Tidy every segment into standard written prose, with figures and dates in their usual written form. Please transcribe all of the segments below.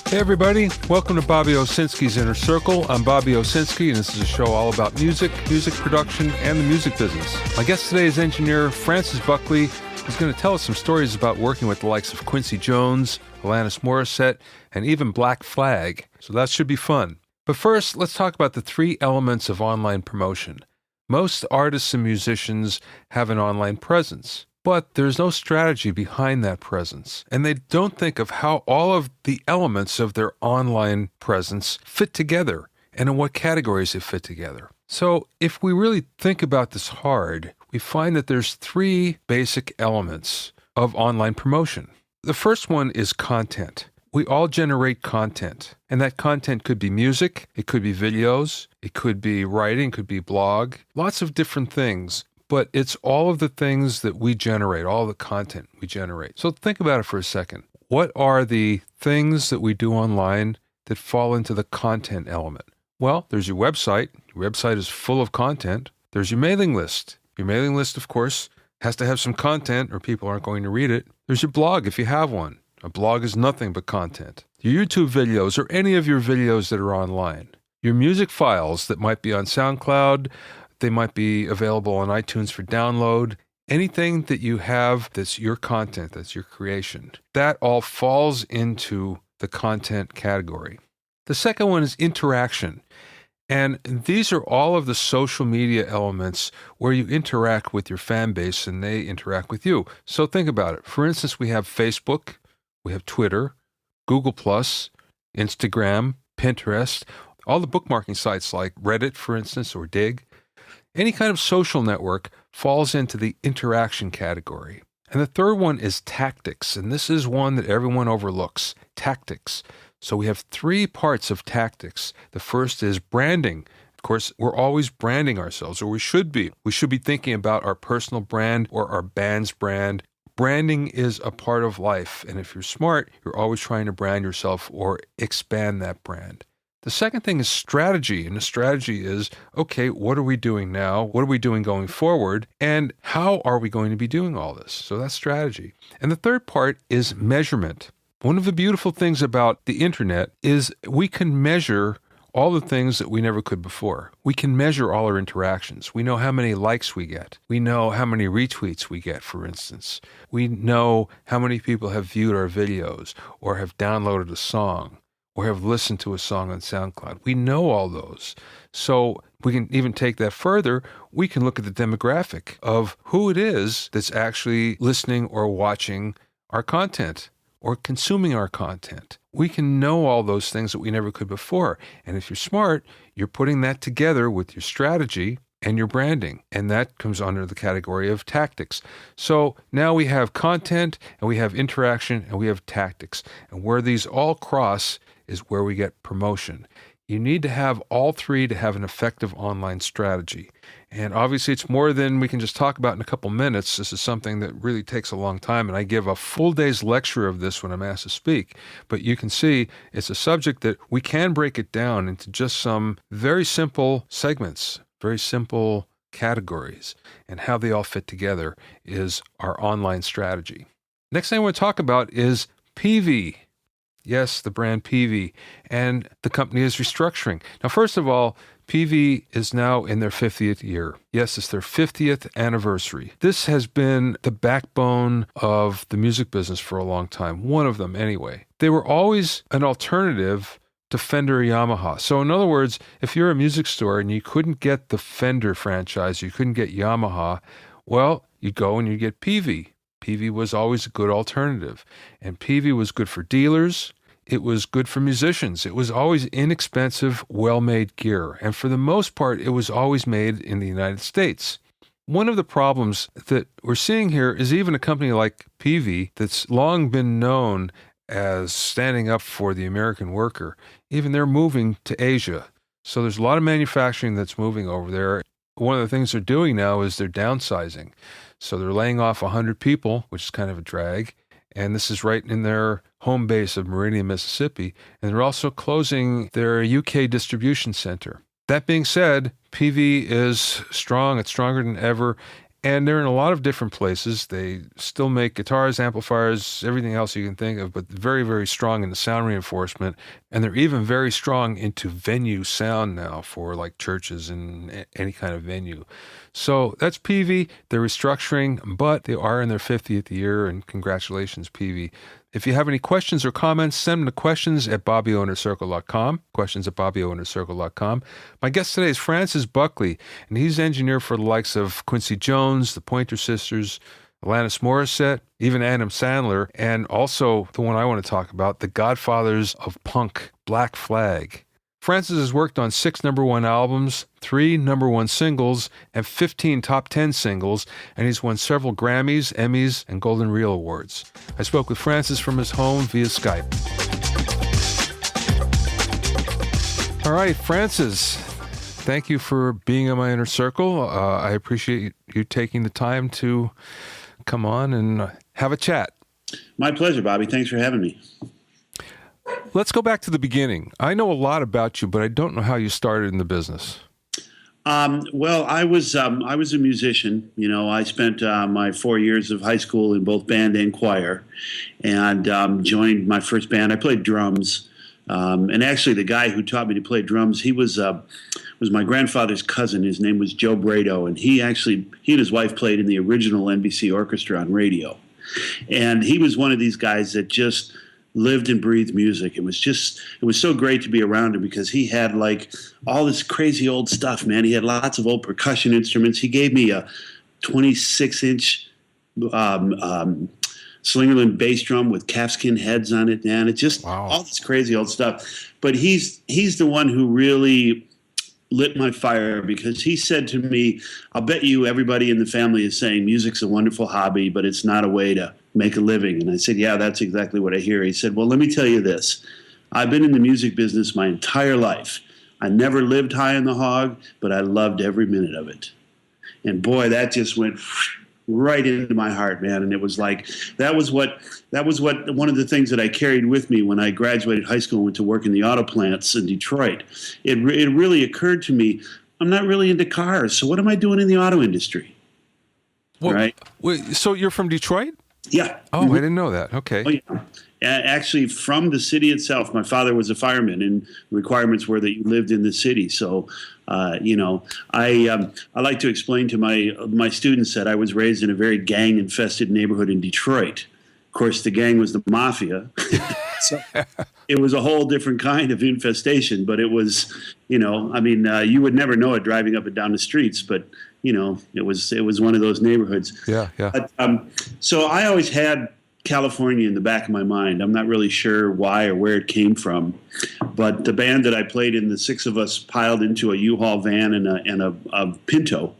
Hey everybody, welcome to Bobby Owsinski's Inner Circle. I'm Bobby Owsinski, and this is a show all about music production, and the music business. My guest today is engineer Francis Buckley, who's going to tell us some stories about working with the likes of Quincy Jones, Alanis Morissette, and even Black Flag, so that should be fun. But first, let's talk about the three elements of online promotion. Most artists and musicians have an online presence, but there's no strategy behind that presence, and they don't think of how all of the elements of their online presence fit together and in what categories they fit together. So if we really think about this hard, we find that there's three basic elements of online promotion. The first one is content. We all generate content, and that content could be music, it could be videos, it could be writing, it could be blog, lots of different things. But it's all of the things that we generate, all the content we generate. So think about it for a second. What are the things that we do online that fall into the content element? Well, there's your website. Your website is full of content. There's your mailing list. Your mailing list, of course, has to have some content or people aren't going to read it. There's your blog if you have one. A blog is nothing but content. Your YouTube videos or any of your videos that are online. Your music files that might be on SoundCloud, they might be available on iTunes for download. Anything that you have that's your content, that's your creation, that all falls into the content category. The second one is interaction. And these are all of the social media elements where you interact with your fan base and they interact with you. So think about it. For instance, we have Facebook, we have Twitter, Google+, Instagram, Pinterest, all the bookmarking sites like Reddit, for instance, or Dig. Any kind of social network falls into the interaction category. And the third one is tactics, and this is one that everyone overlooks, tactics. So we have three parts of tactics. The first is branding. Of course, we're always branding ourselves, or we should be. We should be thinking about our personal brand or our band's brand. Branding is a part of life, and if you're smart, you're always trying to brand yourself or expand that brand. The second thing is strategy, and the strategy is, okay, what are we doing now? What are we doing going forward? And how are we going to be doing all this? So that's strategy. And the third part is measurement. One of the beautiful things about the internet is we can measure all the things that we never could before. We can measure all our interactions. We know how many likes we get. We know how many retweets we get, for instance. We know how many people have viewed our videos or have downloaded a song, or have listened to a song on SoundCloud. We know all those. So we can even take that further. We can look at the demographic of who it is that's actually listening or watching our content or consuming our content. We can know all those things that we never could before. And if you're smart, you're putting that together with your strategy and your branding. And that comes under the category of tactics. So now we have content and we have interaction and we have tactics. And where these all cross is where we get promotion. You need to have all three to have an effective online strategy. And obviously it's more than we can just talk about in a couple minutes. This is something that really takes a long time, and I give a full day's lecture of this when I'm asked to speak. But you can see it's a subject that we can break it down into just some very simple segments, very simple categories, and how they all fit together is our online strategy. Next thing I want to talk about is Peavey. Yes, the brand Peavey, and the company is restructuring. Now, first of all, Peavey is now in their 50th year. Yes, it's their 50th anniversary. This has been the backbone of the music business for a long time, one of them anyway. They were always an alternative to Fender or Yamaha. So in other words, if you're a music store and you couldn't get the Fender franchise, you couldn't get Yamaha, well, you go and you get Peavey. Peavey was always a good alternative. And Peavey was good for dealers. It was good for musicians. It was always inexpensive, well-made gear. And for the most part, it was always made in the United States. One of the problems that we're seeing here is even a company like Peavey that's long been known as standing up for the American worker, even they're moving to Asia. So there's a lot of manufacturing that's moving over there. One of the things they're doing now is they're downsizing. So they're laying off 100 people, which is kind of a drag. And this is right in their home base of Meridian, Mississippi. And they're also closing their UK distribution center. That being said, Peavey is strong. It's stronger than ever. And they're in a lot of different places. They still make guitars, amplifiers, everything else you can think of, but very, very strong in the sound reinforcement. And they're even very strong into venue sound now for like churches and any kind of venue. So that's Peavey. They're restructuring, but they are in their 50th year, and congratulations, Peavey. If you have any questions or comments, send them to questions@BobbyOInnerCircle.com, questions@BobbyOInnerCircle.com. My guest today is Francis Buckley, and he's engineer for the likes of Quincy Jones, the Pointer Sisters, Alanis Morissette, even Adam Sandler, and also the one I want to talk about, the godfathers of punk, Black Flag. Francis has worked on 6 #1 albums, 3 #1 singles, and 15 top 10 singles, and he's won several Grammys, Emmys, and Golden Reel Awards. I spoke with Francis from his home via Skype. All right, Francis, thank you for being in my inner circle. I appreciate you taking the time to come on and have a chat. My pleasure, Bobby. Thanks for having me. Let's go back to the beginning. I know a lot about you, but I don't know how you started in the business. Well, I was a musician. You know, I spent my 4 years of high school in both band and choir, and joined my first band. I played drums, and actually, the guy who taught me to play drums, he was my grandfather's cousin. His name was Joe Brado, and he and his wife played in the original NBC orchestra on radio, and he was one of these guys that just lived and breathed music. It was so great to be around him because he had like all this crazy old stuff, man. He had lots of old percussion instruments. He gave me a 26-inch Slingerland bass drum with calfskin heads on it, man. It's just all this crazy old stuff. But he's the one who really lit my fire because he said to me, I'll bet you everybody in the family is saying music's a wonderful hobby, but it's not a way to make a living. And I said, yeah, that's exactly what I hear. He said, well, let me tell you this. I've been in the music business my entire life. I never lived high on the hog, but I loved every minute of it. And boy, that just went right into my heart, man. And it was like, that was what one of the things that I carried with me when I graduated high school and went to work in the auto plants in Detroit. It really occurred to me, I'm not really into cars. So what am I doing in the auto industry? Well, right. Wait, so you're from Detroit? Yeah. Oh, I didn't know that. Okay. Oh, yeah. Actually, from the city itself. My father was a fireman, and requirements were that you lived in the city. So, I like to explain to my students that I was raised in a very gang-infested neighborhood in Detroit. Of course, the gang was the mafia. So it was a whole different kind of infestation. But it was, you would never know it driving up and down the streets, but it was one of those neighborhoods. Yeah. But, so I always had California in the back of my mind. I'm not really sure why or where it came from, but the band that I played in, the 6 of us piled into a U-Haul van and a Pinto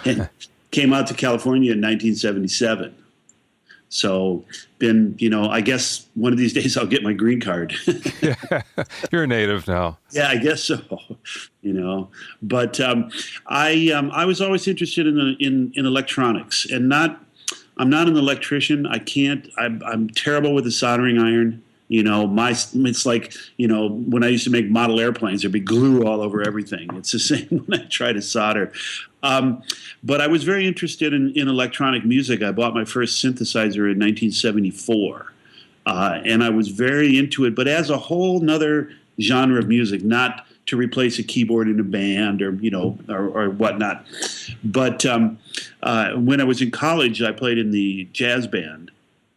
and came out to California in 1977. So I guess one of these days I'll get my green card. Yeah, you're a native now. Yeah, I guess so. But I was always interested in electronics, and I'm not an electrician. I'm terrible with a soldering iron. It's like, when I used to make model airplanes, there'd be glue all over everything. It's the same when I try to solder. But I was very interested in electronic music. I bought my first synthesizer in 1974. And I was very into it, but as a whole nother genre of music, not to replace a keyboard in a band or whatnot. But when I was in college, I played in the jazz band.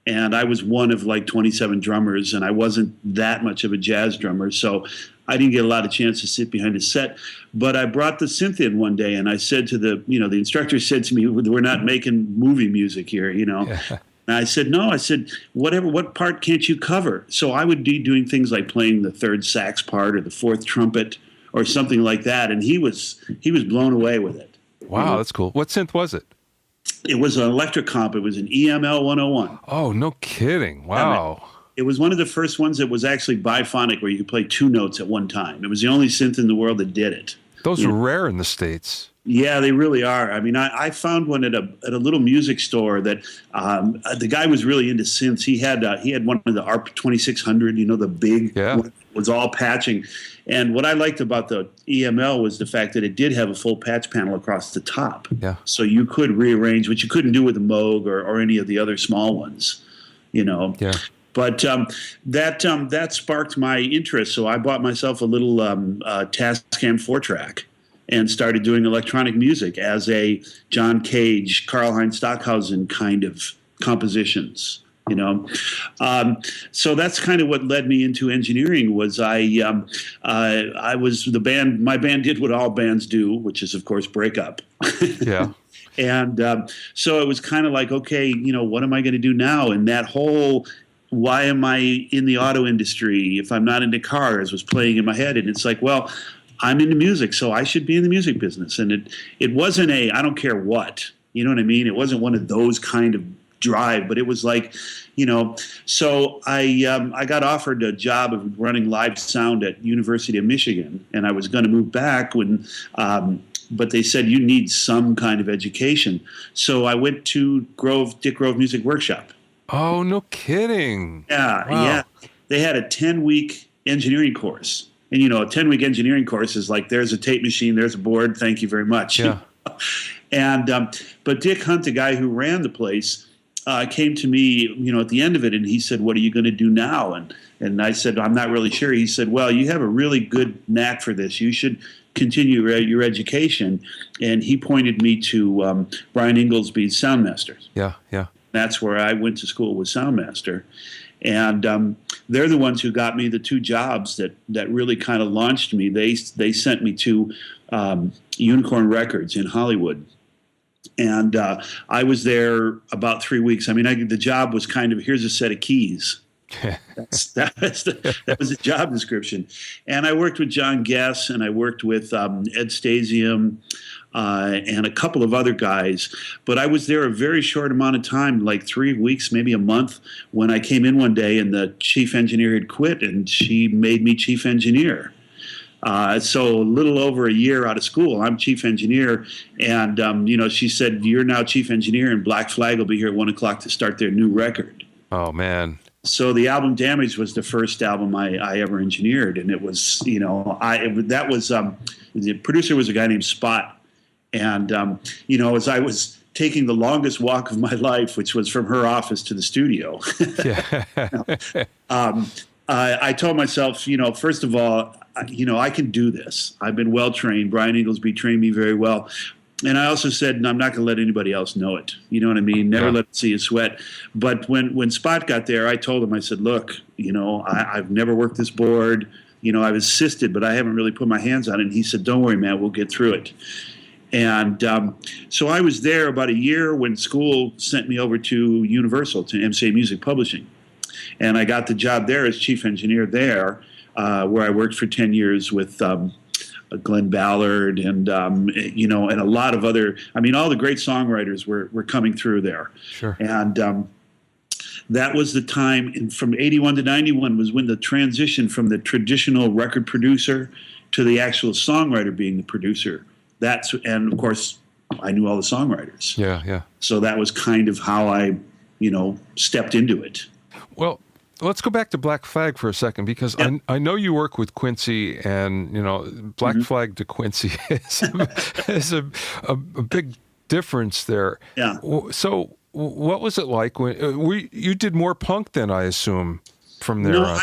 And I was one of like 27 drummers, and I wasn't that much of a jazz drummer, so I didn't get a lot of chance to sit behind a set. But I brought the synth in one day, and I said to the instructor said to me, "We're not making movie music here, Yeah. And I said, "No." I said, "What part can't you cover?" So I would be doing things like playing the third sax part or the fourth trumpet or something like that, and he was blown away with it. Wow, that's cool. What synth was it? It was an electric comp. It was an EML 101. Oh, no kidding. Wow. It was one of the first ones that was actually biphonic, where you could play 2 notes at one time. It was the only synth in the world that did it. Those are rare in the States. Yeah, they really are. I mean, I found one at a little music store that the guy was really into synths. He had one of the ARP 2600, the big one, was all patching. And what I liked about the EML was the fact that it did have a full patch panel across the top. Yeah. So you could rearrange, which you couldn't do with the Moog or any of the other small ones, Yeah. But that sparked my interest. So I bought myself a little Tascam 4-track and started doing electronic music as a John Cage, Karlheinz Stockhausen kind of compositions. So that's kind of what led me into engineering. Was I was the band. My band did what all bands do, which is of course break up. Yeah. And so it was kind of like, okay, what am I going to do now? And that whole, why am I in the auto industry if I'm not into cars, was playing in my head. And it's like, well, I'm into music, so I should be in the music business. And it wasn't I don't care what, you know what I mean? It wasn't one of those kind of drive, but it was like, so I got offered a job of running live sound at University of Michigan, and I was going to move back but they said you need some kind of education. So I went to Dick Grove Music Workshop. Oh, no kidding. Yeah, wow. Yeah. They had a 10-week engineering course. And, a 10-week engineering course is like, there's a tape machine, there's a board, thank you very much. Yeah. And but Dick Hunt, the guy who ran the place, came to me, at the end of it, and he said, "What are you going to do now?" And I said, "I'm not really sure." He said, "Well, you have a really good knack for this. You should continue your education." And he pointed me to Brian Inglesby's Soundmaster. Yeah, yeah. That's where I went to school with Soundmaster. And they're the ones who got me the two jobs that really kind of launched me. They sent me to Unicorn Records in Hollywood. And I was there about 3 weeks. I mean, the job was kind of, here's a set of keys. That was the job description. And I worked with John Guess, and I worked with Ed Stasium, and a couple of other guys. But I was there a very short amount of time, like 3 weeks, maybe a month, when I came in one day and the chief engineer had quit, and she made me chief engineer. So a little over a year out of school, I'm chief engineer. And, she said, "You're now chief engineer, and Black Flag will be here at 1 o'clock to start their new record." Oh, man. So the album Damage was the first album I ever engineered. And it was, the producer was a guy named Spot. And, as I was taking the longest walk of my life, which was from her office to the studio, I told myself, first of all, I can do this. I've been well trained. Brian Inglesby trained me very well. And I also said, I'm not going to let anybody else know it. You know what I mean? Never let it see you sweat. But when Spot got there, I told him, I said, look, I've never worked this board. I've assisted, but I haven't really put my hands on it. And he said, don't worry, man, we'll get through it. And so I was there about a year when school sent me over to Universal, to MCA Music Publishing. And I got the job there as chief engineer there, where I worked for 10 years with Glenn Ballard and and a lot of other. I mean, all the great songwriters were coming through there. Sure. And that was the time from 81 to 91 was when the transition from the traditional record producer to the actual songwriter being the producer. And of course, I knew all the songwriters. Yeah, yeah. So that was kind of how I, stepped into it. Well, let's go back to Black Flag for a second, because I know you work with Quincy, and Black Flag to Quincy is a big difference there. Yeah. So what was it like when you did more punk then, I assume, from there on?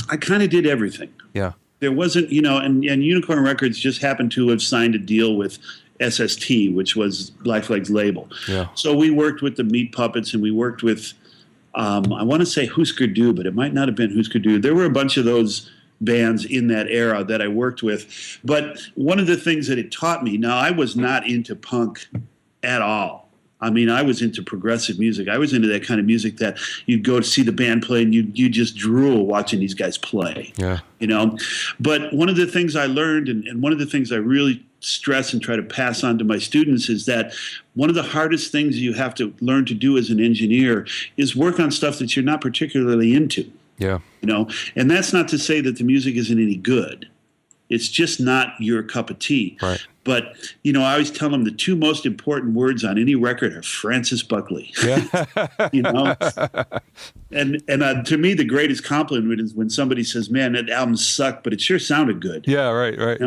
I kind of did everything. Yeah. There wasn't, and Unicorn Records just happened to have signed a deal with SST, which was Black Flag's label. Yeah. So we worked with the Meat Puppets, and we worked with, I want to say Husker Du, but it might not have been Husker Du. There were a bunch of those bands in that era that I worked with. But one of the things that it taught me, now I was not into punk at all. I mean, I was into progressive music. I was into that kind of music that you'd go to see the band play and you just drool watching these guys play. Yeah. But one of the things I learned, and one of the things I really stress and try to pass on to my students, is that one of the hardest things you have to learn to do as an engineer is work on stuff that you're not particularly into. Yeah. And that's not to say that the music isn't any good. It's just not your cup of tea. Right. But, I always tell them the two most important words on any record are Francis Buckley. Yeah. you know, and to me, the greatest compliment is when somebody says, "Man, that album sucked, but it sure sounded good." Yeah. Right. Right.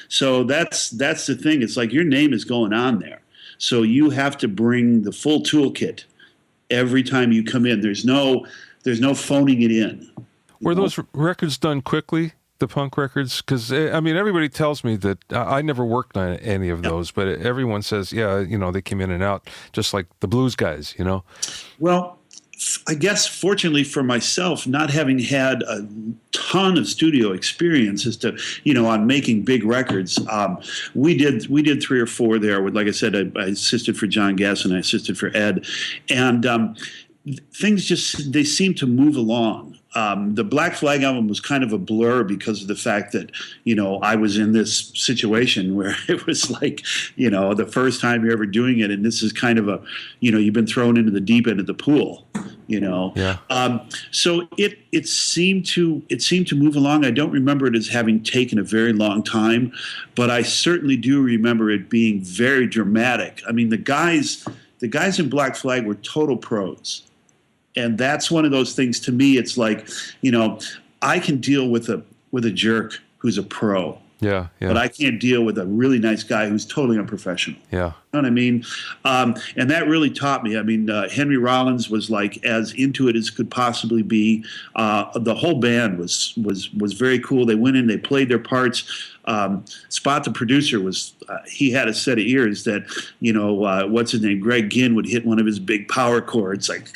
So that's the thing. It's like your name is going on there, so you have to bring the full toolkit every time you come in. There's no phoning it in. Were those records done quickly? The punk records? Because, everybody tells me that I never worked on any of those, but everyone says, they came in and out just like the blues guys, Well, I guess fortunately for myself, not having had a ton of studio experience as to, on making big records, we did 3 or 4 there. With, like I said, I assisted for John Gass and I assisted for Ed. And things they seemed to move along. The Black Flag album was kind of a blur because of the fact that, I was in this situation where it was like, the first time you're ever doing it. And this is kind of you've been thrown into the deep end of the pool, Yeah. So it seemed to move along. I don't remember it as having taken a very long time, but I certainly do remember it being very dramatic. I mean, the guys in Black Flag were total pros. And that's one of those things to me. It's like, I can deal with a jerk who's a pro. Yeah. But I can't deal with a really nice guy who's totally unprofessional. Yeah. You know what I mean? And that really taught me. I mean, Henry Rollins was like as into it as could possibly be. The whole band was very cool. They went in, they played their parts. Spot, the producer, he had a set of ears that, what's his name? Greg Ginn would hit one of his big power chords, like,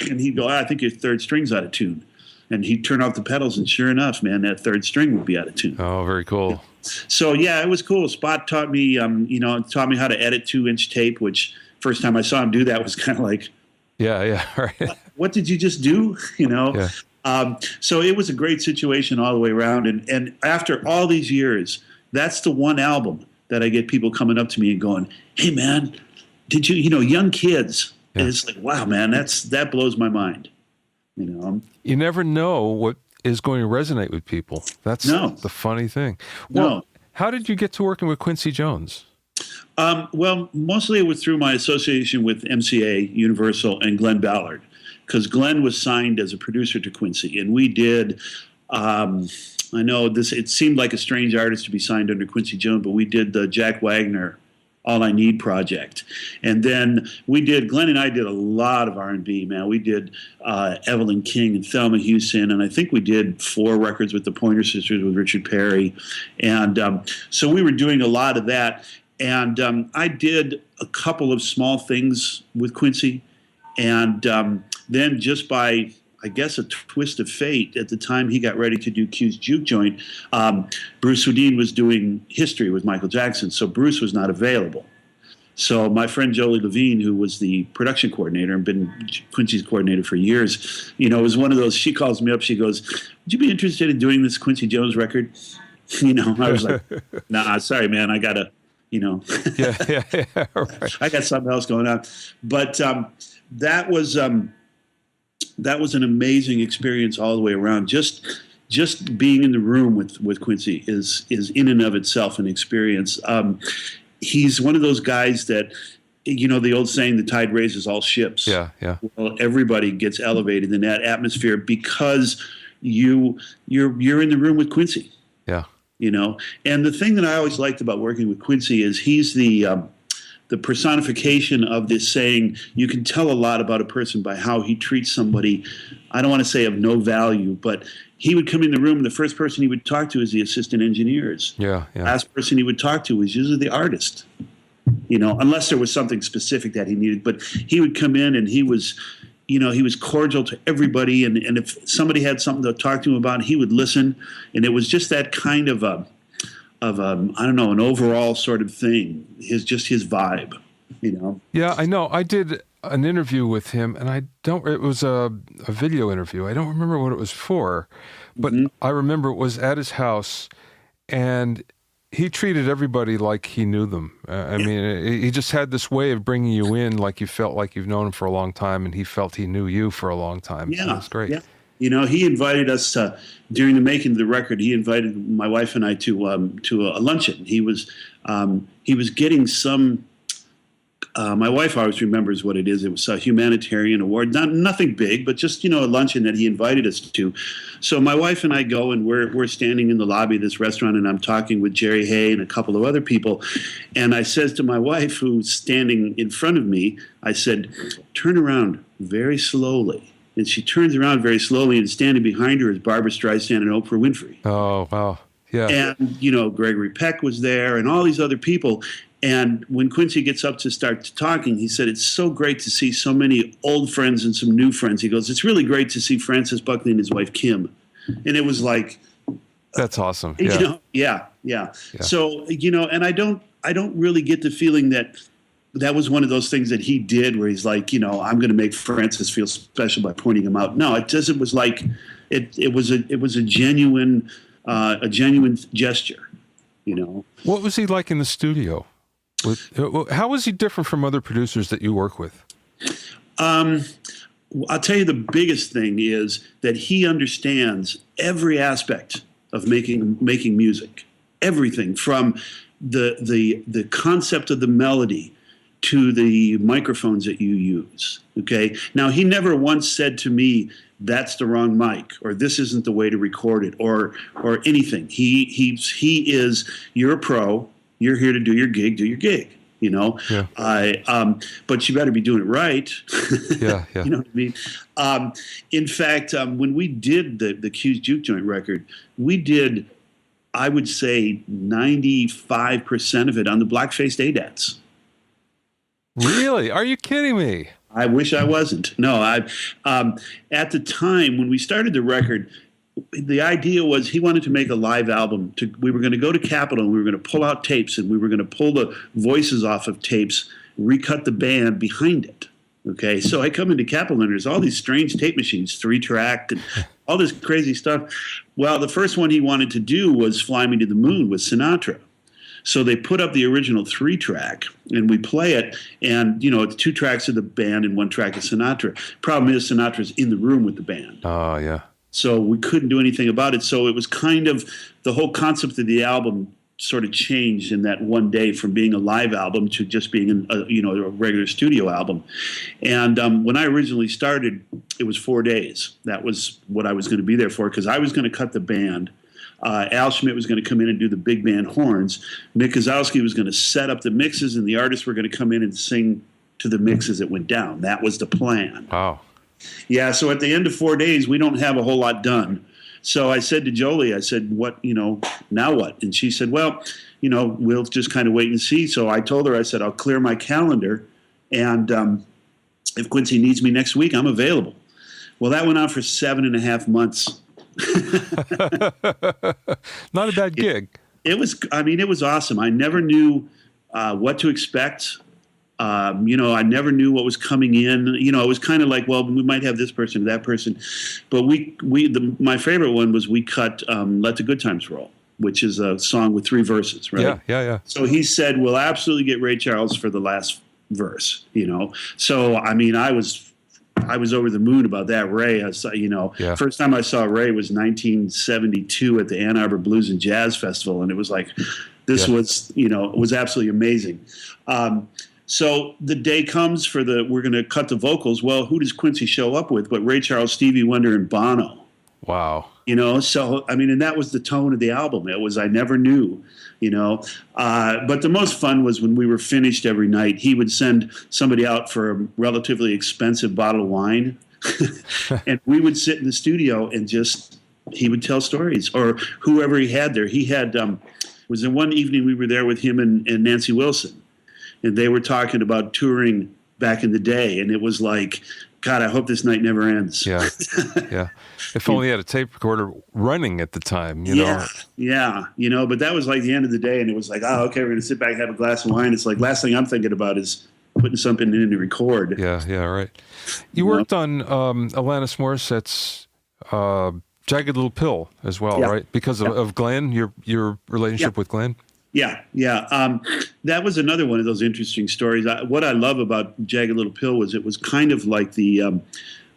and he'd go, I think your third string's out of tune. And he'd turn off the pedals, and sure enough, man, that third string would be out of tune. Oh, very cool. So, yeah, it was cool. Spot taught me, taught me how to edit 2-inch tape, which first time I saw him do that was kind of like, yeah, right. What did you just do? Yeah. So it was a great situation all the way around. And after all these years, that's the one album that I get people coming up to me and going, hey, man, did you, young kids. Yeah. And it's like, wow, man, that blows my mind. You never know what is going to resonate with people. That's the funny thing. Well, how did you get to working with Quincy Jones? Well, mostly it was through my association with MCA, Universal, and Glenn Ballard, because Glenn was signed as a producer to Quincy, and we did. I know it seemed like a strange artist to be signed under Quincy Jones, but we did the Jack Wagner All I Need project. And then Glenn and I did a lot of R&B, man. We did Evelyn King and Thelma Houston, and I think we did 4 records with the Pointer Sisters with Richard Perry. And so we were doing a lot of that. And I did a couple of small things with Quincy. And then just by, I guess, a twist of fate, at the time he got ready to do Q's Juke Joint, Bruce Swedien was doing History with Michael Jackson, so Bruce was not available. So my friend Jolie Levine, who was the production coordinator and been Quincy's coordinator for years, was one of those, she calls me up, she goes, would you be interested in doing this Quincy Jones record? I was like, nah, sorry, man, I got to, Yeah, right. I got something else going on. But that was an amazing experience all the way around. Just being in the room with Quincy is in and of itself an experience. He's one of those guys that, the old saying, the tide raises all ships. Yeah. Well, everybody gets elevated in that atmosphere because you're in the room with Quincy. Yeah. And the thing that I always liked about working with Quincy is he's the personification of this saying, you can tell a lot about a person by how he treats somebody, I don't want to say of no value, but he would come in the room and the first person he would talk to is the assistant engineers. Yeah. Last person he would talk to was usually the artist, unless there was something specific that he needed. But he would come in and he was cordial to everybody. And if somebody had something to talk to him about, he would listen. And it was just that kind of I don't know, an overall sort of thing. His vibe, Yeah, I know. I did an interview with him, and it was a video interview. I don't remember what it was for, but I remember it was at his house, and he treated everybody like he knew them. I mean, he just had this way of bringing you in like you felt like you've known him for a long time, and he felt he knew you for a long time. Yeah, It was great. Yeah. He invited us during the making of the record. He invited my wife and I to a luncheon. He was getting some. My wife always remembers what it is. It was a humanitarian award, nothing big, but just a luncheon that he invited us to. So my wife and I go, and we're standing in the lobby of this restaurant, and I'm talking with Jerry Hay and a couple of other people, and I says to my wife, who's standing in front of me, I said, "Turn around very slowly." And she turns around very slowly, and standing behind her is Barbra Streisand and Oprah Winfrey. Oh, wow. Yeah. And, Gregory Peck was there and all these other people. And when Quincy gets up to start talking, he said, "It's so great to see so many old friends and some new friends." He goes, "It's really great to see Francis Buckley and his wife, Kim." And it was like... That's awesome. Yeah. Yeah. So, and I don't really get the feeling that was one of those things that he did where he's like, I'm going to make Francis feel special by pointing him out. No, it was like, it was a genuine gesture, What was he like in the studio? How was he different from other producers that you work with? I'll tell you the biggest thing is that he understands every aspect of making music. Everything from the concept of the melody to the microphones that you use. Okay. Now, he never once said to me, "That's the wrong mic," or "This isn't the way to record it," or anything. He is, "You're a pro. You're here to do your gig. Do your gig." Yeah. But you better be doing it right. Yeah. You know what I mean? In fact, when we did the Q's Juke Joint record, we did, I would say, 95% of it on the black-faced ADATs. Really? Are you kidding me? I wish I wasn't. No, at the time when we started the record, the idea was he wanted to make a live album. We were going to go to Capitol and we were going to pull out tapes and we were going to pull the voices off of tapes, recut the band behind it. Okay, so I come into Capitol and there's all these strange tape machines, 3-track and all this crazy stuff. Well, the first one he wanted to do was "Fly Me to the Moon" with Sinatra. So they put up the original 3-track, and we play it, and, it's 2 tracks of the band and 1 track of Sinatra. Problem is, Sinatra's in the room with the band. Oh, yeah. So we couldn't do anything about it. So it was kind of, the whole concept of the album sort of changed in that one day from being a live album to just being a regular studio album. And when I originally started, it was 4 days. That was what I was going to be there for, because I was going to cut the band. Al Schmidt was going to come in and do the big band horns. Mick Owsinski was going to set up the mixes, and the artists were going to come in and sing to the mixes that went down. That was the plan. Wow. Yeah, so at the end of 4 days, we don't have a whole lot done. So I said to Jolie, I said, "What, now what?" And she said, "Well, we'll just kind of wait and see." So I told her, I said, "I'll clear my calendar, and if Quincy needs me next week, I'm available." Well, that went on for 7.5 months. Not a bad gig. It was awesome. I never knew what to expect. I never knew what was coming in. It was kind of like, well, we might have this person, that person. But my favorite one was we cut "Let the Good Times Roll," which is a song with 3 verses, right? Yeah. So he said, "We'll absolutely get Ray Charles for the last verse," So, I was over the moon about that. Ray, First time I saw Ray was 1972 at the Ann Arbor Blues and Jazz Festival, and it was like, this was, it was absolutely amazing. So the day comes we're going to cut the vocals. Well, who does Quincy show up with but Ray Charles, Stevie Wonder, and Bono? Wow. So, and that was the tone of the album. It was, I never knew, but the most fun was when we were finished every night, he would send somebody out for a relatively expensive bottle of wine. And we would sit in the studio and he would tell stories, or whoever he had there. He had, was there one evening we were there with him and Nancy Wilson, and they were talking about touring back in the day. And it was like, God, I hope this night never ends. Yeah. If only had a tape recorder running at the time, Yeah. But that was like the end of the day, and it was like, oh, okay, we're going to sit back and have a glass of wine. It's like, last thing I'm thinking about is putting something in to record. Yeah, right. You worked on Alanis Morissette's Jagged Little Pill as well, right? Because of Glenn, your relationship with Glenn? Yeah. That was another one of those interesting stories. What I love about Jagged Little Pill was it was kind of like the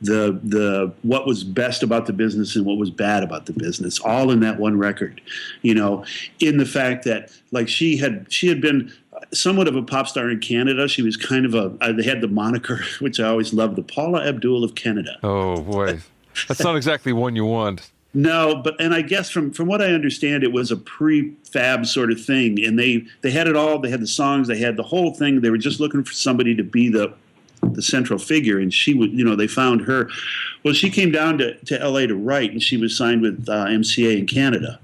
the what was best about the business and what was bad about the business, all in that one record. You know, in the fact that like she had been somewhat of a pop star in Canada. She was kind of they had the moniker, which I always loved, the Paula Abdul of Canada. Oh boy, that's not exactly one you want. No, and I guess from what I understand, it was a prefab sort of thing, and they had it all. They had the songs, they had the whole thing. They were just looking for somebody to be the central figure, and she would, they found her. Well, she came down to L.A. to write, and she was signed with MCA in Canada.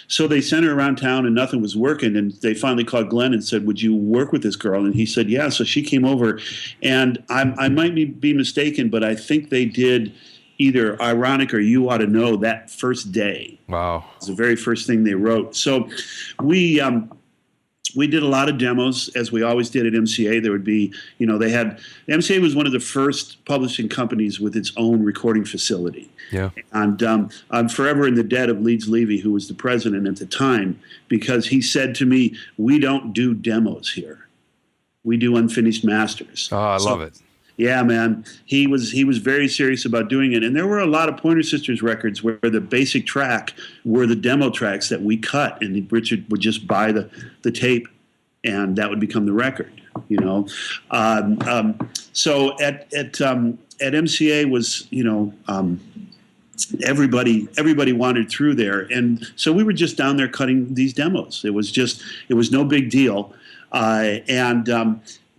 So they sent her around town, and nothing was working, and they finally called Glenn and said, "Would you work with this girl?" And he said, "Yeah." So she came over, and I might be mistaken, but I think they did either Ironic or You Ought to Know that first day. Wow. It was the very first thing they wrote. So we did a lot of demos, as we always did at MCA. There would be, MCA was one of the first publishing companies with its own recording facility. Yeah. And I'm forever in the debt of Leeds Levy, who was the president at the time, because he said to me, "We don't do demos here. We do unfinished masters." Oh, I love it. Yeah, man. He was very serious about doing it. And there were a lot of Pointer Sisters records where the basic track were the demo tracks that we cut, and Richard would just buy the tape, and that would become the record, So at MCA was, everybody wandered through there. And so we were just down there cutting these demos. It was no big deal.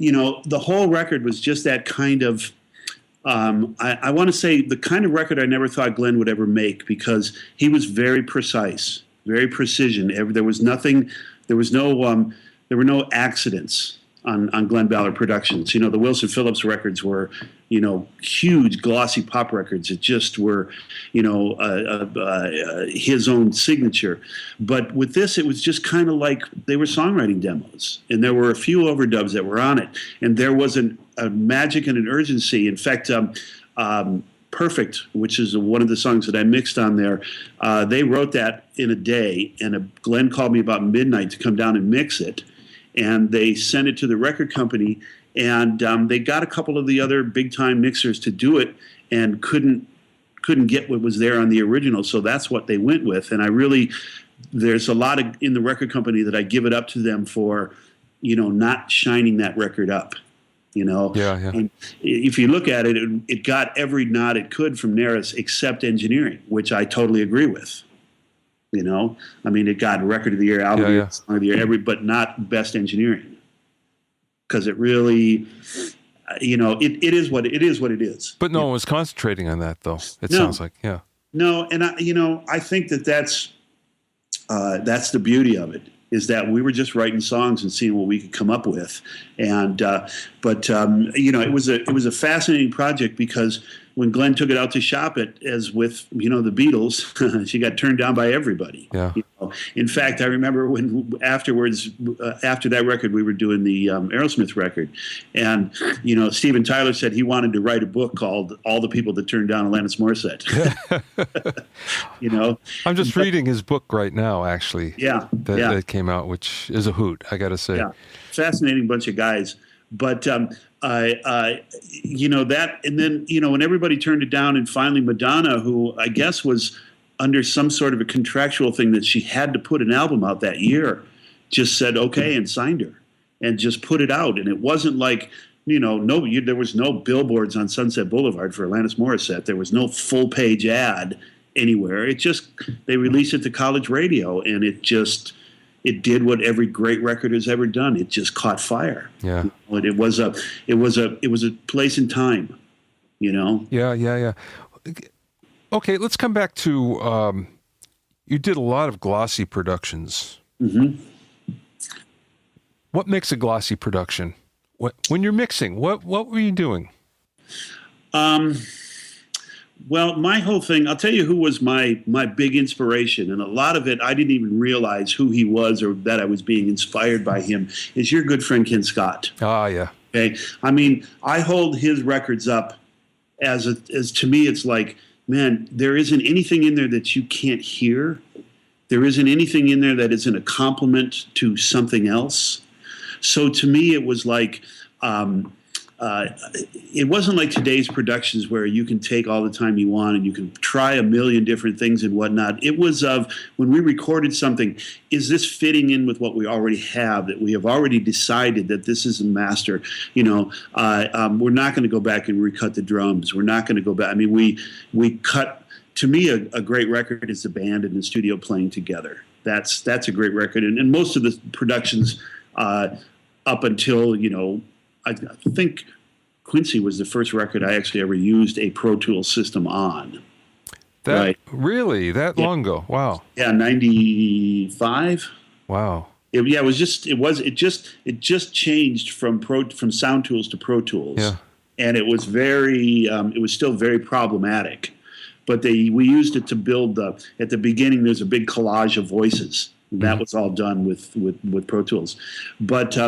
The whole record was just that kind of, I want to say the kind of record I never thought Glenn would ever make, because he was very precise, very precision. There were no accidents on Glenn Ballard Productions. The Wilson Phillips records were, huge glossy pop records. It just were, his own signature. But with this, it was just kind of like they were songwriting demos, and there were a few overdubs that were on it, and there was a magic and an urgency. In fact, Perfect, which is one of the songs that I mixed on there, they wrote that in a day, and Glenn called me about midnight to come down and mix it. And they sent it to the record company, and they got a couple of the other big-time mixers to do it, and couldn't get what was there on the original, so that's what they went with. And there's a lot in the record company that I give it up to them for, not shining that record up. Yeah. And if you look at it, it got every nod it could from Naris except engineering, which I totally agree with. It got Record of the Year, Album of the Year, Song of the Year, but not Best Engineering, because it really, it is what it is. But no one was concentrating on that, though. Sounds like, yeah. No, and I think that's the beauty of it, is that we were just writing songs and seeing what we could come up with, and it was a fascinating project, because when Glenn took it out to shop it, as with the Beatles, she got turned down by everybody. Yeah. In fact, I remember when afterwards, after that record, we were doing the Aerosmith record, and Steven Tyler said he wanted to write a book called "All the People That Turned Down Alanis Morissette." I'm just reading his book right now, actually. Yeah. That came out, which is a hoot, I got to say. Yeah, fascinating bunch of guys. But that, and then when everybody turned it down, and finally Madonna, who I guess was under some sort of a contractual thing that she had to put an album out that year, just said okay and signed her and just put it out. And it wasn't like there was no billboards on Sunset Boulevard for Alanis Morissette. There was no full page ad anywhere. They released it to college radio, and it did what every great record has ever done. It just caught fire. Yeah. It was a place and time, Yeah. Okay, let's come back to, you did a lot of glossy productions. Mm-hmm. What makes a glossy production? When you're mixing, what were you doing? Well, my whole thing, I'll tell you who was my big inspiration, and a lot of it I didn't even realize who he was or that I was being inspired by him, is your good friend Ken Scott. Ah, yeah. Okay, I hold his records up as to me, it's like, man, there isn't anything in there that you can't hear. There isn't anything in there that isn't a compliment to something else. So to me, it was like, it wasn't like today's productions where you can take all the time you want and you can try a million different things and whatnot. It was of when we recorded something, is this fitting in with what we already have, that we have already decided that this is a master? We're not going to go back and recut the drums. We're not going to go back. I mean, we cut. To me, a great record is the band in the studio playing together. That's a great record. And most of the productions up until, I think Quincy was the first record I actually ever used a Pro Tools system on. Really? That long ago? Wow. Yeah, 95. Wow. It just changed from Sound Tools to Pro Tools. Yeah. And it was it was still very problematic. But we used it to build at the beginning, there's a big collage of voices. That was all done with Pro Tools. But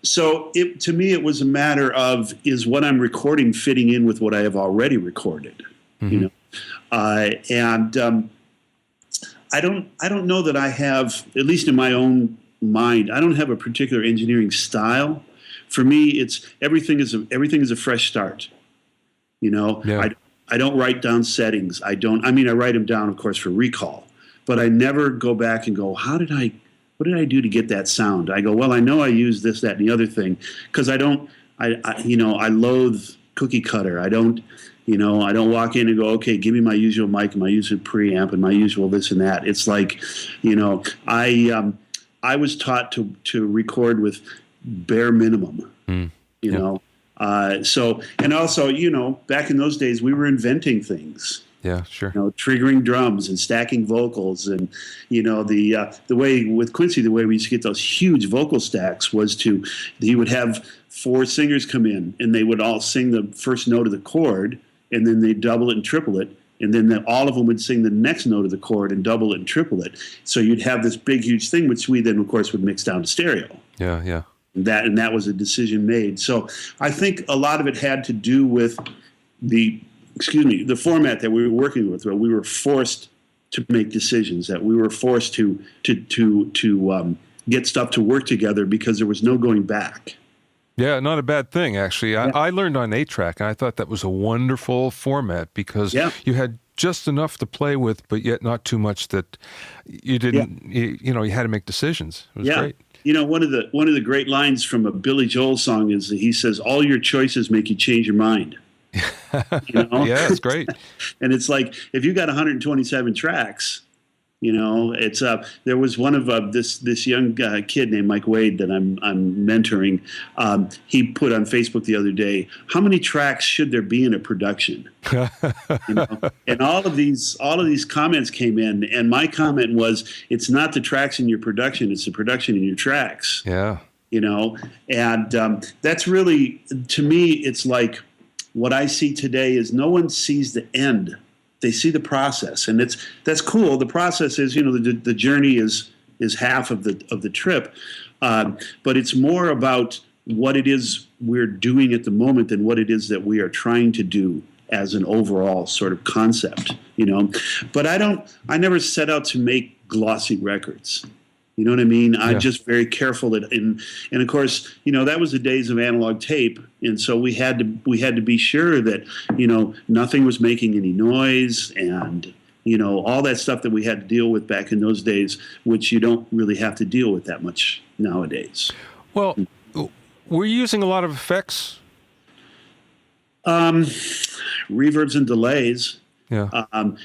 so to me, it was a matter of, is what I'm recording fitting in with what I have already recorded? Mm-hmm. I don't know that I have, at least in my own mind, I don't have a particular engineering style. For me, it's everything is a fresh start. Yeah. I don't write down settings. I write them down, of course, for recall, but I never go back and go, what did I do to get that sound? I go, well, I know I used this, that, and the other thing, because I loathe cookie cutter. I don't walk in and go, okay, give me my usual mic and my usual preamp and my usual this and that. It's like, I was taught to record with bare minimum, and also, back in those days, we were inventing things. Yeah, sure. Triggering drums and stacking vocals, and the way with Quincy, the way we used to get those huge vocal stacks was he would have 4 singers come in, and they would all sing the first note of the chord, and then they double it and triple it, and then all of them would sing the next note of the chord and double it and triple it. So you'd have this big, huge thing, which we then, of course, would mix down to stereo. Yeah, yeah. And that was a decision made. So I think a lot of it had to do with the format that we were working with, where we were forced to make decisions, that we were forced to get stuff to work together because there was no going back. Yeah, not a bad thing, actually. I learned on 8-track, and I thought that was a wonderful format because you had just enough to play with, but yet not too much that you didn't, you had to make decisions. It was great. One of the great lines from a Billy Joel song is that he says, "All your choices make you change your mind." Yeah, it's great. And it's like, if you got 127 tracks, it's there was one of this young kid named Mike Wade that I'm mentoring. He put on Facebook the other day, how many tracks should there be in a production? And all of these comments came in, and my comment was, it's not the tracks in your production, it's the production in your tracks. Yeah. And that's really, to me, it's like what I see today is no one sees the end. They see the process, and that's cool. The process is, the journey is half of the trip, but it's more about what it is we're doing at the moment than what it is that we are trying to do as an overall sort of concept. But I never set out to make glossy records. You know what I mean? I'm just very careful that, and of course, that was the days of analog tape, and so we had to be sure that nothing was making any noise, and all that stuff that we had to deal with back in those days, which you don't really have to deal with that much nowadays. Well, were you using a lot of effects? Reverbs and delays. Yeah. And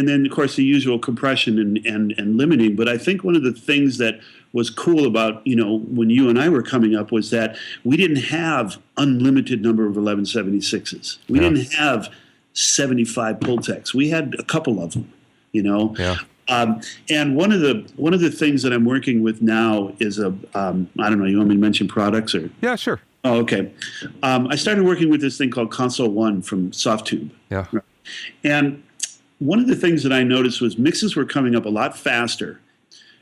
then of course the usual compression and limiting. But I think one of the things that was cool about, when you and I were coming up was that we didn't have unlimited number of 1176s. We didn't have 75 Pultecs. We had a couple of them, Yeah. And one of the things that I'm working with now is I don't know, you want me to mention products or? Yeah, sure. Oh, okay. I started working with this thing called Console One from Softtube. Yeah. And one of the things that I noticed was mixes were coming up a lot faster.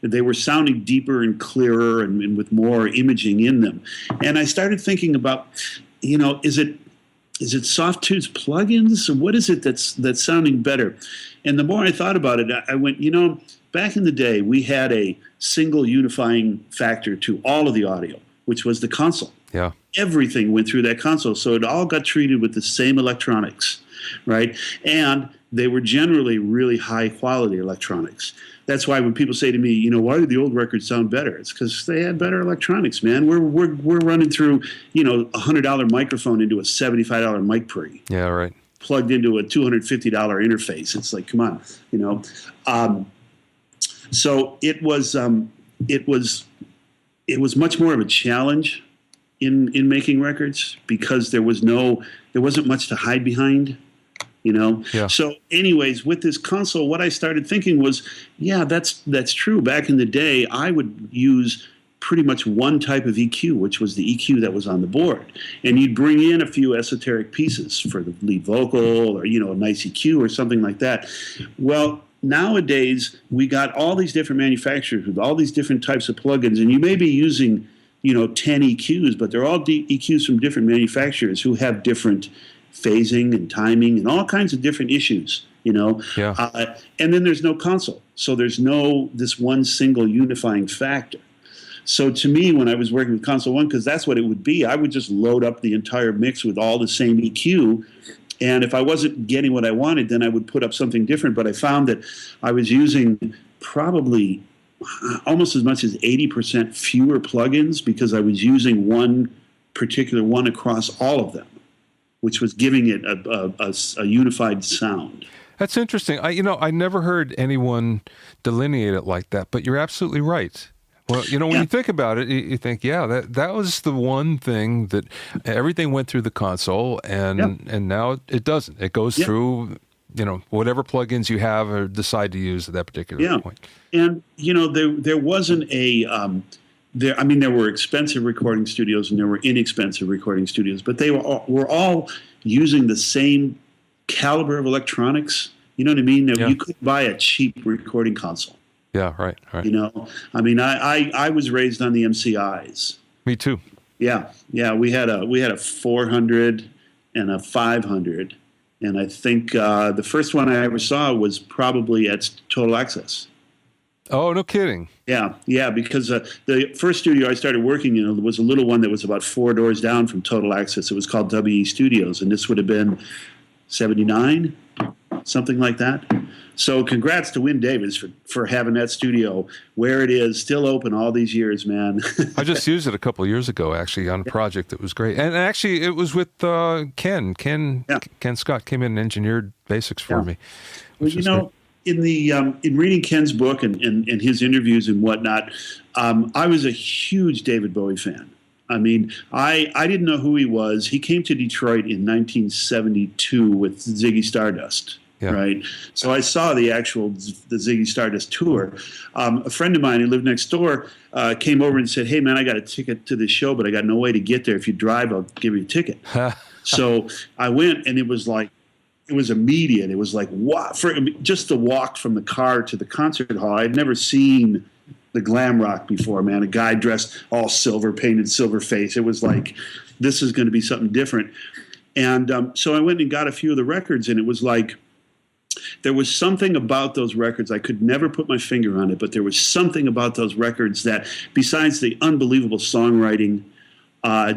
They were sounding deeper and clearer and with more imaging in them. And I started thinking about, is it Softtube's plugins, or what is it that's sounding better? And the more I thought about it, I went, back in the day, we had a single unifying factor to all of the audio, which was the console. Yeah. Everything went through that console. So it all got treated with the same electronics, right? And they were generally really high quality electronics. That's why when people say to me, why do the old records sound better? It's because they had better electronics, man. We're running through, $100 microphone into a $75 mic pre. Yeah, right. Plugged into a $250 interface. It's like, come on, So it was much more of a challenge in making records because there wasn't much to hide behind. Yeah. So anyways, with this console, what I started thinking was, yeah, that's true. Back in the day, I would use pretty much one type of EQ, which was the EQ that was on the board. And you'd bring in a few esoteric pieces for the lead vocal or, a nice EQ or something like that. Well, nowadays, we got all these different manufacturers with all these different types of plugins, and you may be using, 10 EQs, but they're all EQs from different manufacturers who have different phasing and timing and all kinds of different issues, Yeah. And then there's no console. So there's this one single unifying factor. So to me, when I was working with Console One, because that's what it would be, I would just load up the entire mix with all the same EQ. And if I wasn't getting what I wanted, then I would put up something different. But I found that I was using probably almost as much as 80% fewer plugins because I was using one particular one across all of them, which was giving it a unified sound. That's interesting. I never heard anyone delineate it like that, but you're absolutely right. Well, when you think about it, you think, that was the one thing that everything went through the console, and now it doesn't. It goes through, whatever plugins you have or decide to use at that particular point. And, there wasn't there were expensive recording studios and there were inexpensive recording studios, but they were all using the same caliber of electronics. You know what I mean? Yeah. You couldn't buy a cheap recording console. Yeah, right. I was raised on the MCIs. Me too. Yeah. We had a 400 and a 500, and I think the first one I ever saw was probably at Total Access. Oh, no kidding. Yeah, because the first studio I started working in was a little one that was about 4 doors down from Total Access. It was called WE Studios, and this would have been 79, something like that. So congrats to Win Davis for having that studio where it is, still open all these years, man. I just used it a couple of years ago, actually, on a project that was great. And actually, it was with Ken. Ken Scott came in and engineered basics for me. Well, in reading Ken's book and his interviews and whatnot, I was a huge David Bowie fan. I mean, I didn't know who he was. He came to Detroit in 1972 with Ziggy Stardust. Yeah. Right. So I saw the Ziggy Stardust tour. A friend of mine who lived next door came over and said, "Hey, man, I got a ticket to this show, but I got no way to get there. If you drive, I'll give you a ticket." So I went, and it was immediate. It was like, wow, for just the walk from the car to the concert hall. I'd never seen the glam rock before, man. A guy dressed all silver, painted silver face. It was like, this is going to be something different. And so I went and got a few of the records, and it was like, there was something about those records. I could never put my finger on it, but there was something about those records that, besides the unbelievable songwriting,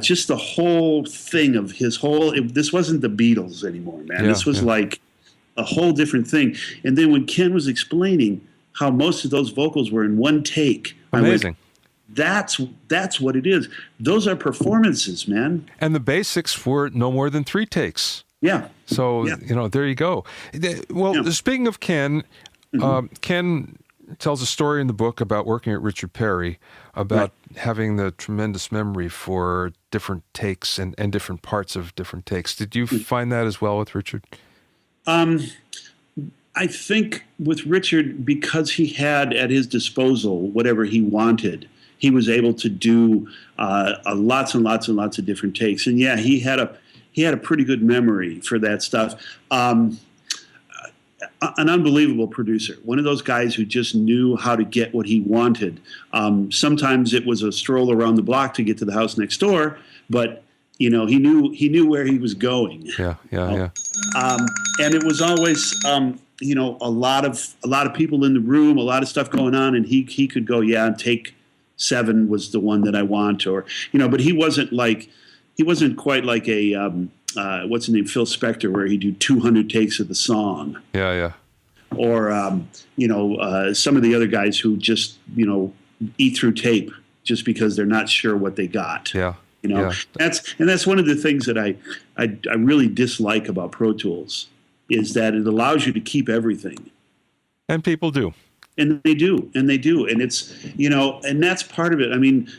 just the whole thing of this wasn't the Beatles anymore, man. This was like a whole different thing. And then when Ken was explaining how most of those vocals were in one take, amazing. That's what it is. Those are performances, man. And the basics were no more than 3 takes. Yeah. So, there you go. Well, speaking of Ken, Ken tells a story in the book about working at Richard Perry, about having the tremendous memory for different takes and different parts of different takes. Did you find that as well with Richard? I think with Richard, because he had at his disposal whatever he wanted, he was able to do lots and lots and lots of different takes. And he had a pretty good memory for that stuff. An unbelievable producer, one of those guys who just knew how to get what he wanted. Sometimes it was a stroll around the block to get to the house next door, but he knew where he was going. Yeah. And it was always a lot of people in the room, a lot of stuff going on, and he could go and take 7 was the one that I want, or but he wasn't quite like a what's his name, Phil Spector, where he'd do 200 takes of the song. Yeah. Or some of the other guys who just eat through tape just because they're not sure what they got. Yeah. That's one of the things that I really dislike about Pro Tools, is that it allows you to keep everything. And people do. And they do. And it's, and that's part of it. I mean,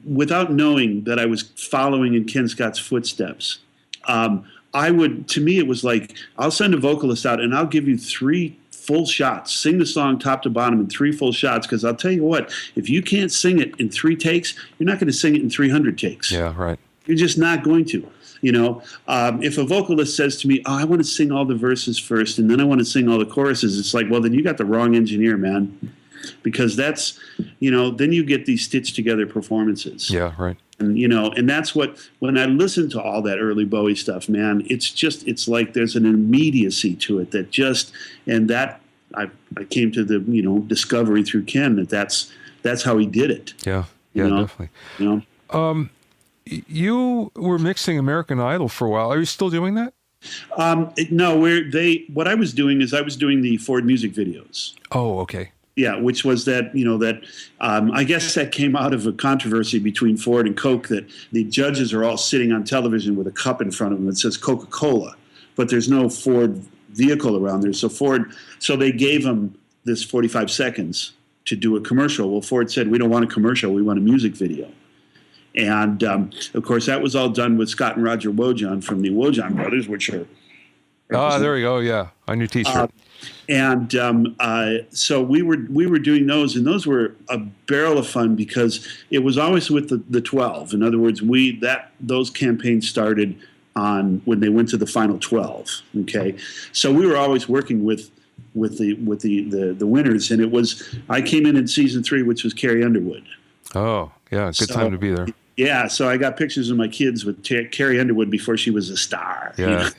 without knowing that I was following in Ken Scott's footsteps, to me, it was like, I'll send a vocalist out and I'll give you 3 full shots. Sing the song top to bottom in 3 full shots, because I'll tell you what, if you can't sing it in 3 takes, you're not going to sing it in 300 takes. Yeah, right. You're just not going to. If a vocalist says to me, I want to sing all the verses first and then I want to sing all the choruses, it's like, well, then you got the wrong engineer, man. Because that's, then you get these stitched together performances. Yeah, right. And, and that's what, when I listen to all that early Bowie stuff, man, it's like there's an immediacy to it that I came to the, discovery through Ken that's how he did it. Yeah, definitely. You were mixing American Idol for a while. Are you still doing that? No, what I was doing is I was doing the Ford music videos. Oh, okay. Yeah, which was that, I guess that came out of a controversy between Ford and Coke, that the judges are all sitting on television with a cup in front of them that says Coca-Cola, but there's no Ford vehicle around there. So they gave them this 45 seconds to do a commercial. Well, Ford said, we don't want a commercial, we want a music video. And, of course, that was all done with Scott and Roger Wojan from the Wojan Brothers, which are... there we go, yeah, on your T-shirt. So we were doing those, and those were a barrel of fun because it was always with the 12. In other words, those campaigns started on when they went to the final 12. Okay, so we were always working with the winners, and I came in season 3, which was Carrie Underwood. Oh yeah, good time to be there. Yeah, so I got pictures of my kids with Carrie Underwood before she was a star. Yeah.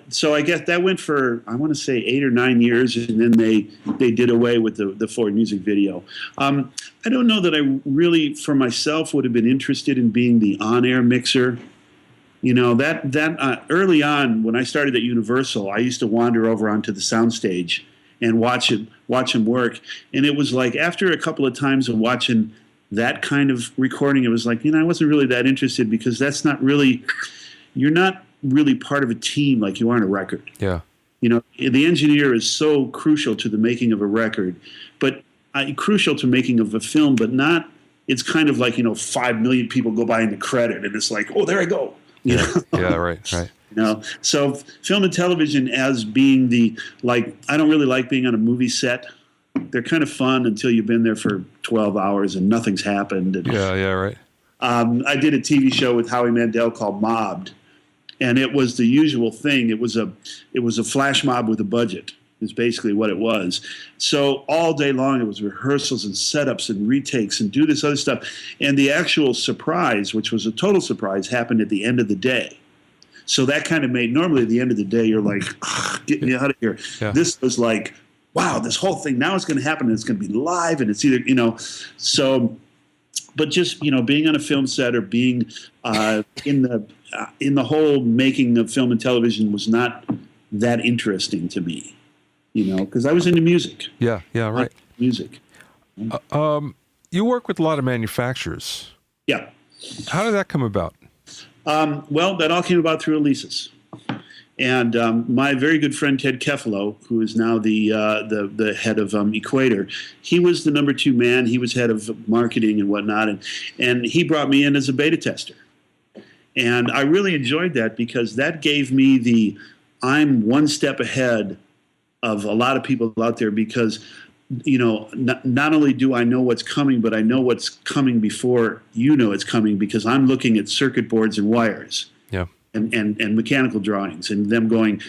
So I guess that went for, I want to say 8 or 9 years, and then they did away with the Ford music video. I don't know that I really, for myself, would have been interested in being the on-air mixer. That early on, when I started at Universal, I used to wander over onto the soundstage and watch him work. And it was like, after a couple of times of watching that kind of recording, it was like, I wasn't really that interested, because that's not really... You're not really part of a team like you are on a record. Yeah. The engineer is so crucial to the making of a record, but crucial to making of a film, but not, it's kind of like, 5 million people go by in the credit and it's like, oh, there I go. Yeah, right. So film and television as being I don't really like being on a movie set. They're kind of fun until you've been there for 12 hours and nothing's happened. And, right. I did a TV show with Howie Mandel called Mobbed. And it was the usual thing. It was a flash mob with a budget, is basically what it was. So all day long, it was rehearsals and setups and retakes and do this other stuff. And the actual surprise, which was a total surprise, happened at the end of the day. So that kind of made, normally at the end of the day, you're like, get me out of here. Yeah. This was like, wow, this whole thing, now it's going to happen and it's going to be live, and it's either, so... But just, being on a film set or being in the whole making of film and television was not that interesting to me, because I was into music. Yeah, right. Music. You work with a lot of manufacturers. Yeah. How did that come about? Well, that all came about through Elisa's. And my very good friend Ted Kefalo, who is now the head of Equator, he was the number 2 man. He was head of marketing and whatnot, and he brought me in as a beta tester. And I really enjoyed that, because that gave me I'm one step ahead of a lot of people out there, because not only do I know what's coming, but I know what's coming before it's coming, because I'm looking at circuit boards and wires. Yeah. And mechanical drawings, and them going,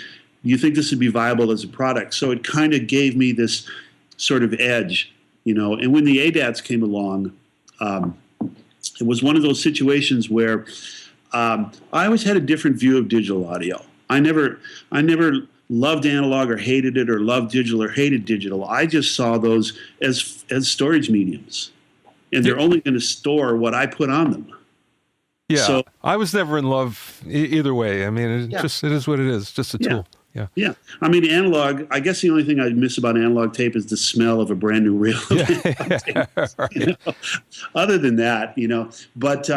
you think this would be viable as a product? So it kind of gave me this sort of edge, And when the ADATs came along, it was one of those situations where I always had a different view of digital audio. I never loved analog or hated it, or loved digital or hated digital. I just saw those as storage mediums, and they're only going to store what I put on them. Yeah, So I was never in love either way. I mean, it is what it is. Just a tool. Yeah. Yeah. I mean, analog, I guess the only thing I miss about analog tape is the smell of a brand new reel. Right. You know? Other than that, but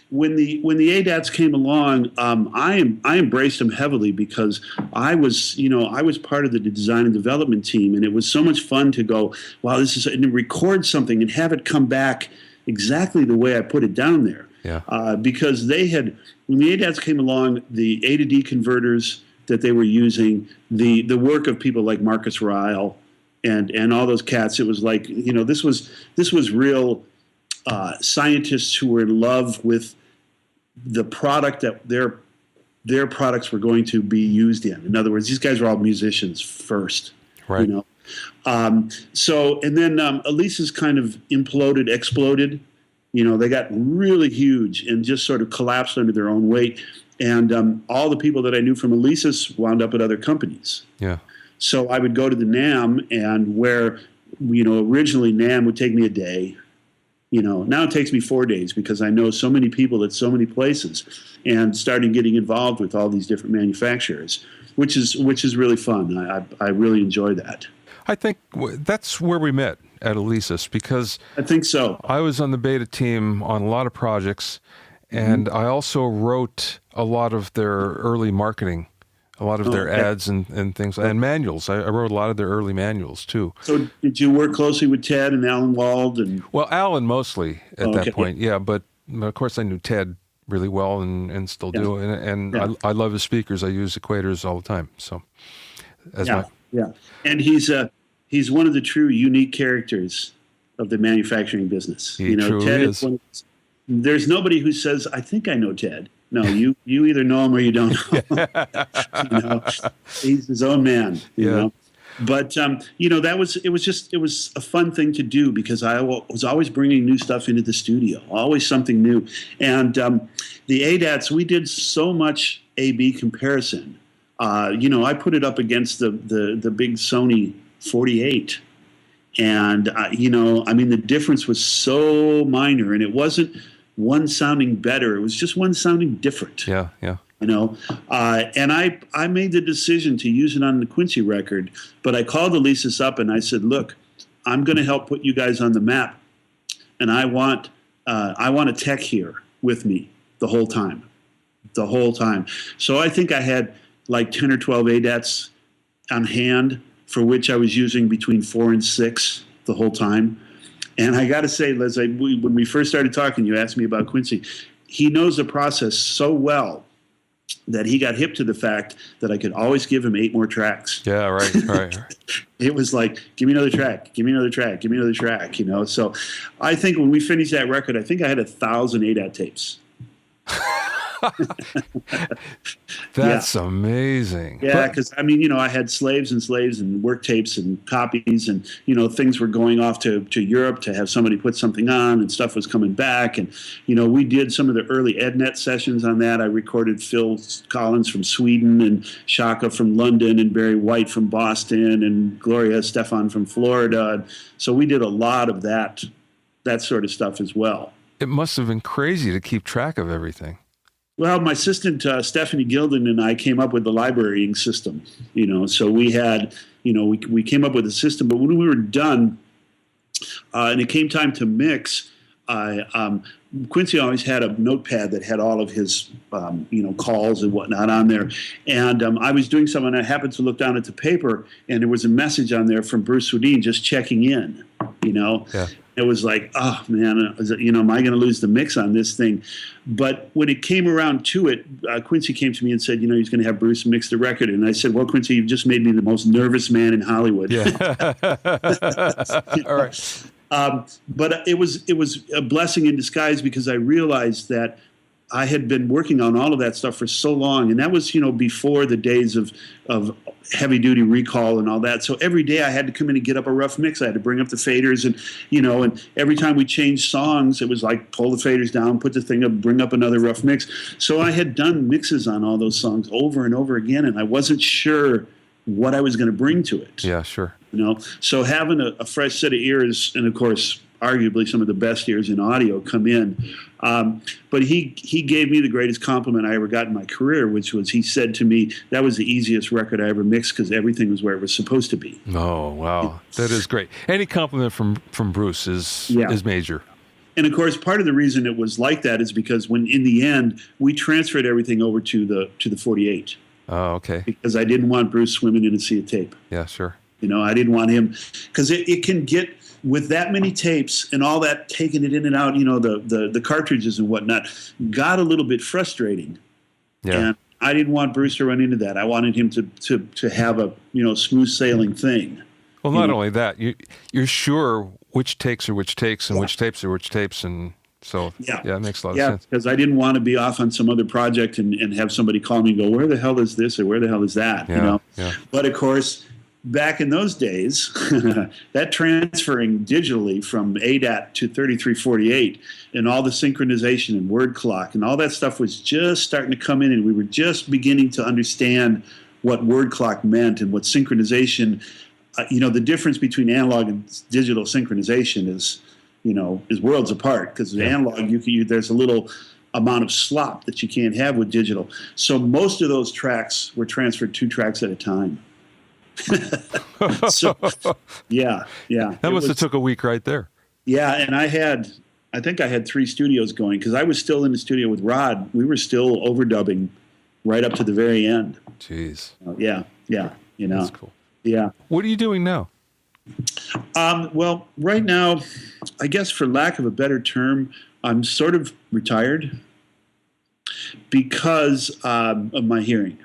when the ADATs came along, I embraced them heavily because I was part of the design and development team, and it was so much fun to go, wow, and record something and have it come back exactly the way I put it down there. Yeah. Because when the ADATs came along, the A to D converters that they were using, the work of people like Marcus Ryle and all those cats, it was like, this was real scientists who were in love with the product that their products were going to be used in. In other words, these guys were all musicians first. Right. So, and then Elisa's kind of exploded. They got really huge and just sort of collapsed under their own weight. And all the people that I knew from Elisa's wound up at other companies. Yeah. So I would go to the NAM, and where, originally NAM would take me a day. Now it takes me 4 days because I know so many people at so many places, and starting getting involved with all these different manufacturers, which is really fun. I really enjoy that. I think that's where we met at Elisa's, because I think so. I was on the beta team on a lot of projects, and I also wrote a lot of their early marketing, a lot of their ads and things, and manuals. I wrote a lot of their early manuals too. So did you work closely with Ted and Alan Wald? Well, Alan mostly at that point, yeah. But of course I knew Ted really well and still do. And I love his speakers. I use equators all the time. So And he's one of the true unique characters of the manufacturing business. He truly Ted is. There's nobody who says, I think I know Ted. No, you either know him or you don't know. He's his own man. You know. But it was a fun thing to do because I was always bringing new stuff into the studio, always something new. And the ADATs, we did so much A/B comparison. I put it up against the big Sony 48. And, the difference was so minor, and it wasn't one sounding better. It was just one sounding different. Yeah. And I made the decision to use it on the Quincy record, but I called Elisa's up and I said, look, I'm going to help put you guys on the map, and I want a tech here with me the whole time. So I think I had like 10 or 12 ADATs on hand, for which I was using between 4 and 6 the whole time. And I got to say, Liz, when we first started talking, you asked me about Quincy. He knows the process so well that he got hip to the fact that I could always give him 8 more tracks. Yeah, right. It was like, give me another track, give me another track, give me another track, So I think when we finished that record, I think I had 1,000 ADAT tapes. That's amazing. Yeah, because I had slaves and work tapes and copies, and things were going off to Europe to have somebody put something on, and stuff was coming back, and we did some of the early EdNet sessions on that. I recorded Phil Collins from Sweden, and Shaka from London, and Barry White from Boston, and Gloria Estefan from Florida. So we did a lot of that sort of stuff as well. It must have been crazy to keep track of everything. Well, my assistant, Stephanie Gilden, and I came up with the librarying system, so we had, we came up with a system, but when we were done, and it came time to mix, Quincy always had a notepad that had all of his, calls and whatnot on there. And I was doing something, and I happened to look down at the paper, and there was a message on there from Bruce Swedien just checking in, Yeah. It was like, oh, man, am I going to lose the mix on this thing? But when it came around to it, Quincy came to me and said, he's going to have Bruce mix the record. And I said, well, Quincy, you've just made me the most nervous man in Hollywood. Yeah. All right. But it was a blessing in disguise because I realized that I had been working on all of that stuff for so long, and that was before the days of heavy duty recall and all that. So every day I had to come in and get up a rough mix. I had to bring up the faders, and and every time we changed songs, it was like pull the faders down, put the thing up, bring up another rough mix. So I had done mixes on all those songs over and over again, and I wasn't sure what I was going to bring to it. Yeah, sure. So having a fresh set of ears, and of course, arguably some of the best ears in audio come in. But he gave me the greatest compliment I ever got in my career, which was he said to me, that was the easiest record I ever mixed because everything was where it was supposed to be. Oh, wow. That is great. Any compliment from Bruce is major. And of course, part of the reason it was like that is because when in the end we transferred everything over to the 48. Oh, okay. Because I didn't want Bruce swimming in a sea of tape. Yeah, sure. I didn't want him, because it can get, with that many tapes and all that, taking it in and out, the cartridges and whatnot, got a little bit frustrating. Yeah. And I didn't want Bruce to run into that. I wanted him to have a smooth sailing thing. Well, not only that, you're sure which takes are which takes and which tapes are which tapes, and so it makes a lot of sense. Because I didn't want to be off on some other project and have somebody call me and go, where the hell is this or where the hell is that? Yeah. But of course, back in those days, that transferring digitally from ADAT to 3348 and all the synchronization and word clock and all that stuff was just starting to come in, and we were just beginning to understand what word clock meant and what synchronization. The difference between analog and digital synchronization is worlds apart, because analog, there's a little amount of slop that you can't have with digital. So most of those tracks were transferred 2 tracks at a time. So, yeah. That must have took a week right there. Yeah, and I think I had 3 studios going, because I was still in the studio with Rod. We were still overdubbing right up to the very end. Jeez. Yeah. That's cool. Yeah. What are you doing now? Well, right now, I guess for lack of a better term, I'm sort of retired because of my hearing.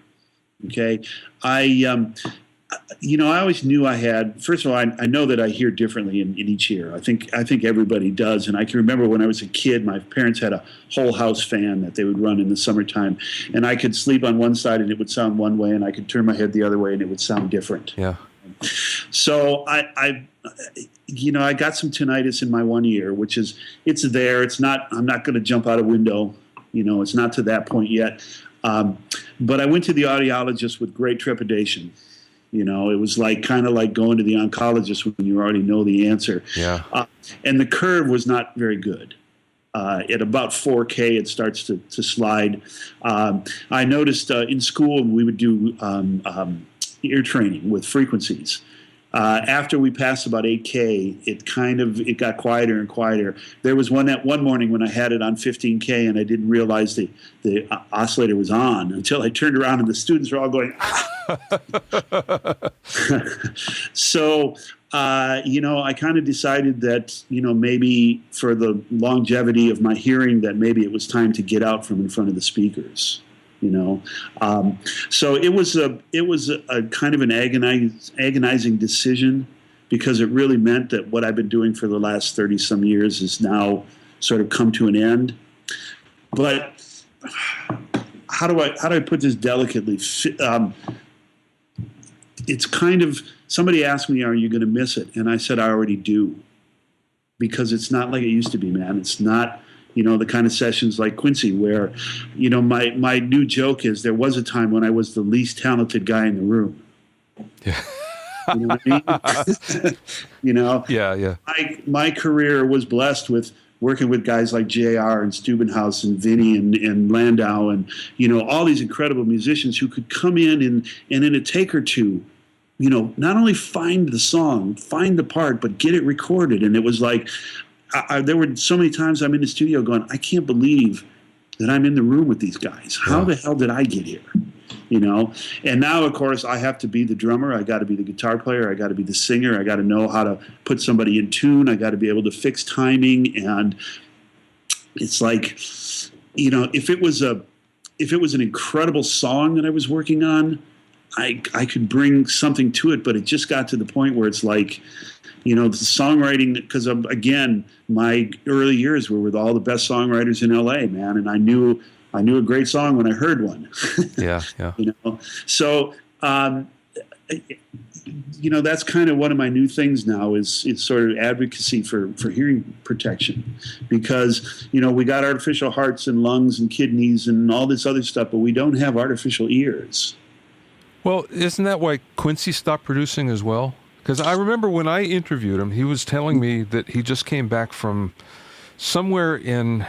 Okay. I always knew I had, first of all, I know that I hear differently in each ear. I think everybody does. And I can remember when I was a kid, my parents had a whole house fan that they would run in the summertime. And I could sleep on one side and it would sound one way, and I could turn my head the other way and it would sound different. Yeah. So I got some tinnitus in my one ear, which is, it's there. It's not, I'm not going to jump out a window. It's not to that point yet. But I went to the audiologist with great trepidation. It was kind of like going to the oncologist when you already know the answer. Yeah. And the curve was not very good. At about 4K, it starts to slide. I noticed in school we would do ear training with frequencies. After we passed about 8K, it got quieter and quieter. There was one morning when I had it on 15K and I didn't realize the oscillator was on until I turned around and the students were all going, ah! So, I kind of decided that, maybe for the longevity of my hearing, that maybe it was time to get out from in front of the speakers. So it was a kind of an agonizing decision, because it really meant that what I've been doing for the last 30 some years is now sort of come to an end. But how do I put this delicately? It's kind of, somebody asked me, are you going to miss it? And I said, I already do, because it's not like it used to be, man. It's not, the kind of sessions like Quincy where, my new joke is there was a time when I was the least talented guy in the room. Yeah. You know what I mean? Yeah. My career was blessed with working with guys like JR and Steubenhaus and Vinny and Landau and, all these incredible musicians who could come in and in a take or two, not only find the song, find the part, but get it recorded. And it was like, there were so many times I'm in the studio going, I can't believe that I'm in the room with these guys. How the hell did I get here? And now, of course, I have to be the drummer. I got to be the guitar player. I got to be the singer. I got to know how to put somebody in tune. I got to be able to fix timing. And it's like, if it was an incredible song that I was working on, I could bring something to it. But it just got to the point where it's like, the songwriting, because again, my early years were with all the best songwriters in LA, man. And I knew a great song when I heard one. Yeah. So, that's kind of one of my new things now is sort of advocacy for hearing protection, because, we got artificial hearts and lungs and kidneys and all this other stuff, but we don't have artificial ears. Well, isn't that why Quincy stopped producing as well? Because I remember when I interviewed him, he was telling me that he just came back from somewhere in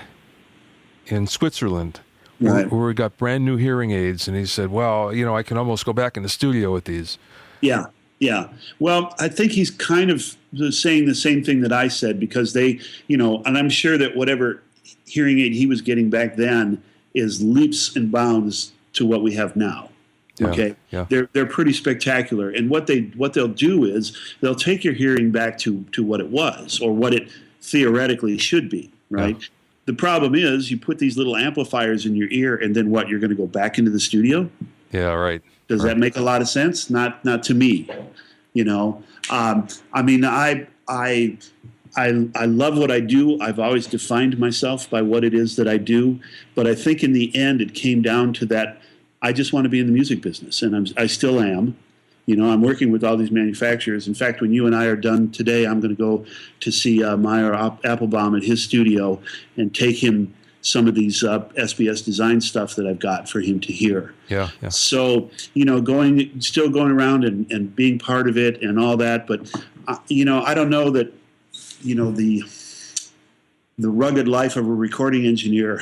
Switzerland Right. where he got brand new hearing aids, and he said, well, I can almost go back in the studio with these. Yeah, yeah. Well, I think he's kind of saying the same thing that I said, because they, and I'm sure that whatever hearing aid he was getting back then is leaps and bounds to what we have now. Yeah, okay, yeah. They're pretty spectacular, and what they'll do is they'll take your hearing back to what it was, or what it theoretically should be, right? Yeah. The problem is you put these little amplifiers in your ear, and then what? You're going to go back into the studio? Yeah, right. Does that make a lot of sense? Not to me. I mean, I love what I do. I've always defined myself by what it is that I do, but I think in the end it came down to that. I just want to be in the music business, and I still am. I'm working with all these manufacturers. In fact, when you and I are done today, I'm going to go to see Meyer Applebaum at his studio and take him some of these SBS design stuff that I've got for him to hear. Yeah. So, still going around and being part of it and all that. But, I don't know that, the rugged life of a recording engineer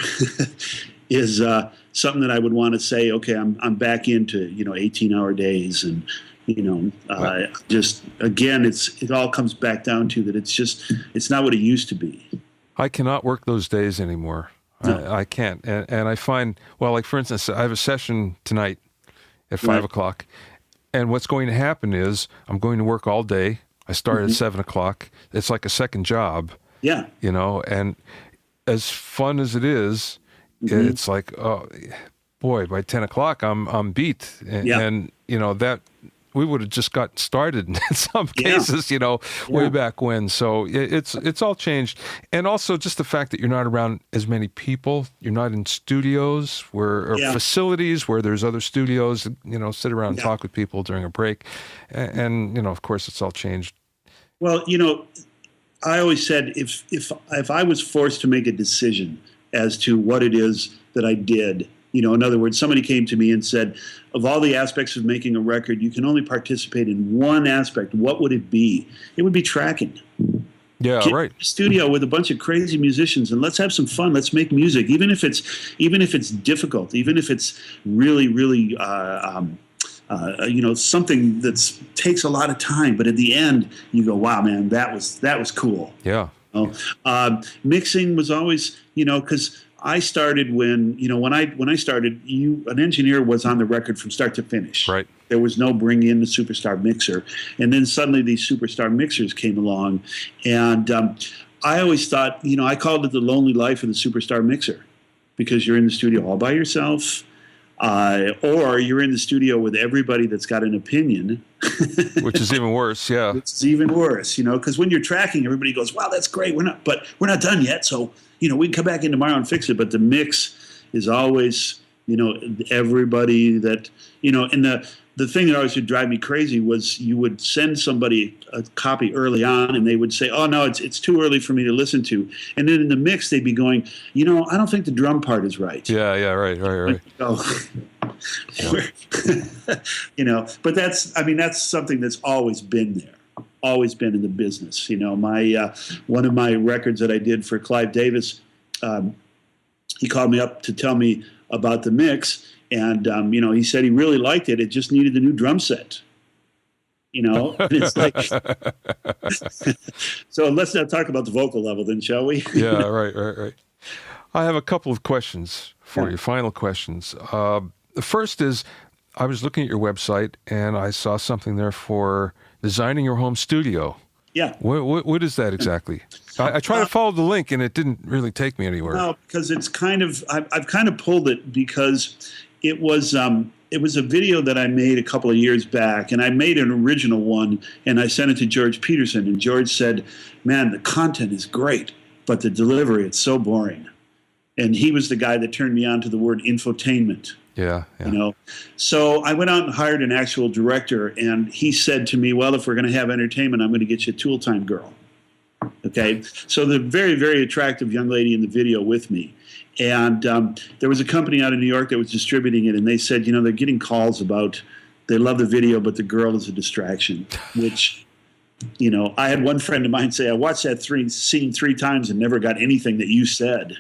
is something that I would want to say, okay, I'm back into, 18-hour days. And, Right. just, again, it all comes back down to that it's not what it used to be. I cannot work those days anymore. No. I can't. And I find, well, like for instance, I have a session tonight at 5 o'clock. And what's going to happen is I'm going to work all day. I start at 7 o'clock. It's like a second job. Yeah. And as fun as it is, it's like, oh, boy, by 10 o'clock, I'm beat. And that we would have just got started in some cases, way back when. So it's all changed. And also just the fact that you're not around as many people. You're not in studios or facilities where there's other studios, sit around and talk with people during a break. And of course, it's all changed. Well, I always said if I was forced to make a decision as to what it is that I did, in other words, somebody came to me and said, of all the aspects of making a record, you can only participate in one aspect. What would it be? It would be tracking. Yeah, Get right. in the studio with a bunch of crazy musicians and let's have some fun. Let's make music, even if it's difficult, even if it's really, really, something that takes a lot of time. But at the end, you go, wow, man, that was cool. Yeah. Mixing was always, because I started when I started, an engineer was on the record from start to finish. Right. There was no bring in the superstar mixer. And then suddenly these superstar mixers came along. And I always thought, I called it the lonely life of the superstar mixer, because you're in the studio all by yourself, or you're in the studio with everybody that's got an opinion. Which is even worse, yeah. It's even worse, because when you're tracking, everybody goes, wow, that's great. We're not done yet. So, we can come back in tomorrow and fix it. But the mix is always, everybody that, and the thing that always would drive me crazy was you would send somebody a copy early on and they would say, oh, no, it's too early for me to listen to. And then in the mix, they'd be going, I don't think the drum part is right. Yeah, right. But that's something that's always been there. Always been in the business. My one of my records that I did for Clive Davis, he called me up to tell me about the mix, and he said he really liked it. It just needed a new drum set. It's like, so let's not talk about the vocal level then, shall we? Yeah, right. I have a couple of questions for you, final questions. The first is, I was looking at your website and I saw something there for designing your home studio. Yeah. What is that exactly? I tried to follow the link and it didn't really take me anywhere. No, because it's kind of, I've kind of pulled it because it was a video that I made a couple of years back, and I made an original one and I sent it to George Peterson, and George said, man, the content is great, but the delivery, it's so boring. And he was the guy that turned me on to the word infotainment. Yeah. So I went out and hired an actual director, and he said to me, well, if we're going to have entertainment, I'm going to get you a Tool Time girl. Okay. So the very, very attractive young lady in the video with me. And there was a company out of New York that was distributing it, and they said, they're getting calls about, They love the video, but the girl is a distraction, which, I had one friend of mine say, I watched that scene 3 times and never got anything that you said.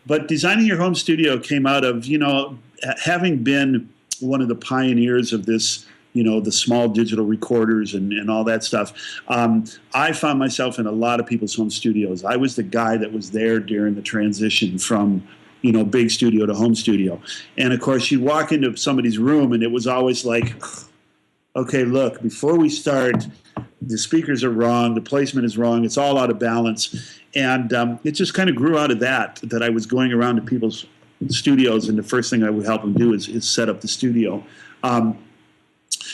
But designing your home studio came out of, having been one of the pioneers of this, the small digital recorders and all that stuff. I found myself in a lot of people's home studios. I was the guy that was there during the transition from, big studio to home studio. And of course, you'd walk into somebody's room and it was always like, okay, look, before we start, the speakers are wrong, the placement is wrong, it's all out of balance. And it just kind of grew out of that I was going around to people's studios, and the first thing I would help them do is set up the studio.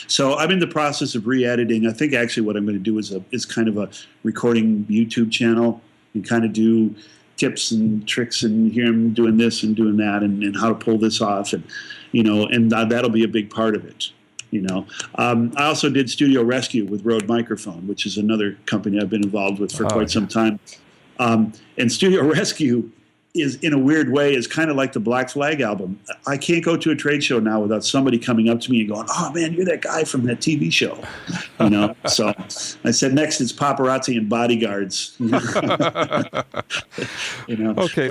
So I'm in the process of re-editing. I think actually what I'm going to do is kind of a recording YouTube channel and kind of do tips and tricks and hear him doing this and doing that and how to pull this off. And, that'll be a big part of it. I also did Studio Rescue with Rode Microphone, which is another company I've been involved with for quite some time. And Studio Rescue is, in a weird way, is kind of like the Black Flag album. I can't go to a trade show now without somebody coming up to me and going, "Oh man, you're that guy from that TV show." So I said, next it's paparazzi and bodyguards. Okay,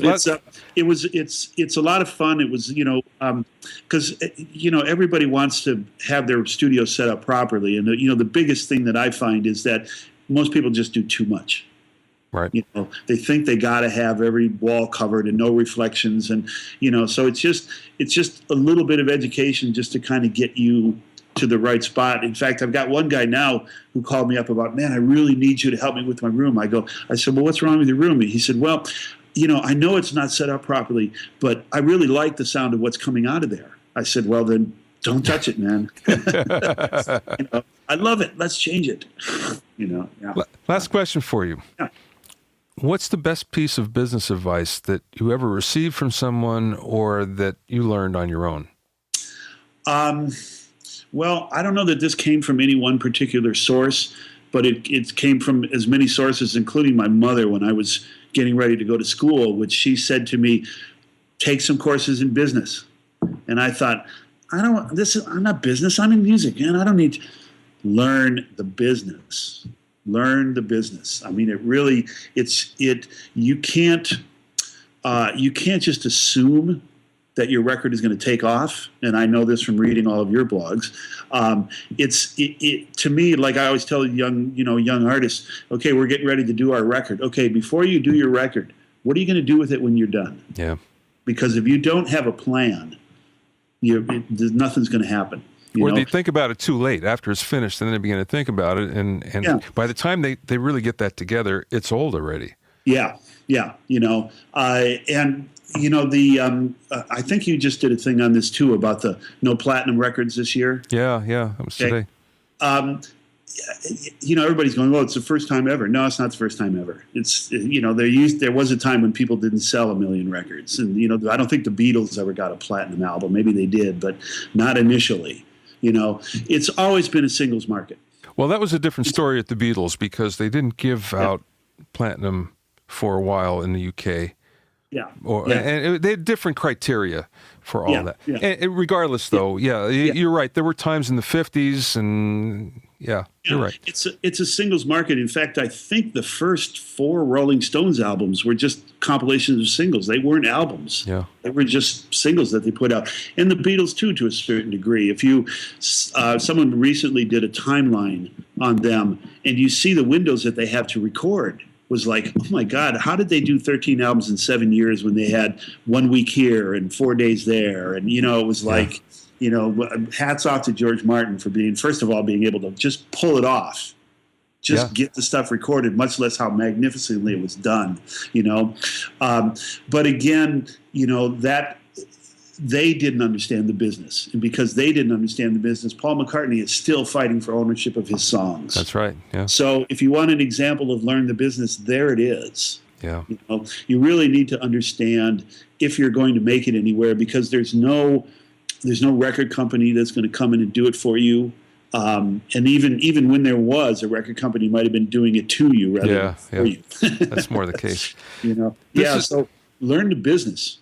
it's a lot of fun. It was because everybody wants to have their studio set up properly, and the biggest thing that I find is that most people just do too much. Right. They think they got to have every wall covered and no reflections, and so it's just a little bit of education just to kind of get you to the right spot. In fact, I've got one guy now who called me up about, man, I really need you to help me with my room. I said, well, what's wrong with your room? He said, well, I know it's not set up properly, but I really like the sound of what's coming out of there. I said, well, then don't touch it, man. I love it. Let's change it. Yeah. Last question for you. Yeah. What's the best piece of business advice that you ever received from someone or that you learned on your own? Well, I don't know that this came from any one particular source, but it came from as many sources, including my mother when I was getting ready to go to school, which she said to me, take some courses in business. And I thought, I'm not business, I'm in music, man. I don't need to learn the business. Learn the business. I mean, you can't just assume that your record is going to take off. And I know this from reading all of your blogs. To me, like I always tell young artists, okay, we're getting ready to do our record. Okay, before you do your record, what are you going to do with it when you're done? Yeah. Because if you don't have a plan, nothing's going to happen. Or they think about it too late. After it's finished, then they begin to think about it. And by the time they really get that together, it's old already. Yeah. I think you just did a thing on this too about the no platinum records this year. Yeah, that was today. Everybody's going, well, it's the first time ever. No, it's not the first time ever. It's, there was a time when people didn't sell 1 million records. And, I don't think the Beatles ever got a platinum album. Maybe they did, but not initially. It's always been a singles market. Well, that was a different story at the Beatles because they didn't give out platinum for a while in the UK. And they had different criteria for all that. Yeah. And regardless, though, you're right. There were times in the 50s and... Yeah, you're right. It's a singles market. In fact, I think the first 4 Rolling Stones albums were just compilations of singles. They weren't albums. Yeah, they were just singles that they put out. And the Beatles too, to a certain degree. If you, someone recently did a timeline on them, and you see the windows that they have to record. Was like, oh my God, how did they do 13 albums in 7 years when they had 1 week here and 4 days there? And it was like. Hats off to George Martin for first of all, being able to just pull it off, get the stuff recorded, much less how magnificently it was done, But again, that they didn't understand the business. And because they didn't understand the business, Paul McCartney is still fighting for ownership of his songs. That's right. Yeah. So if you want an example of learn the business, there it is. Yeah. You really need to understand if you're going to make it anywhere, because there's no record company that's going to come in and do it for you. And even when there was, a record company might have been doing it to you rather than for you. That's more the case. So learn the business.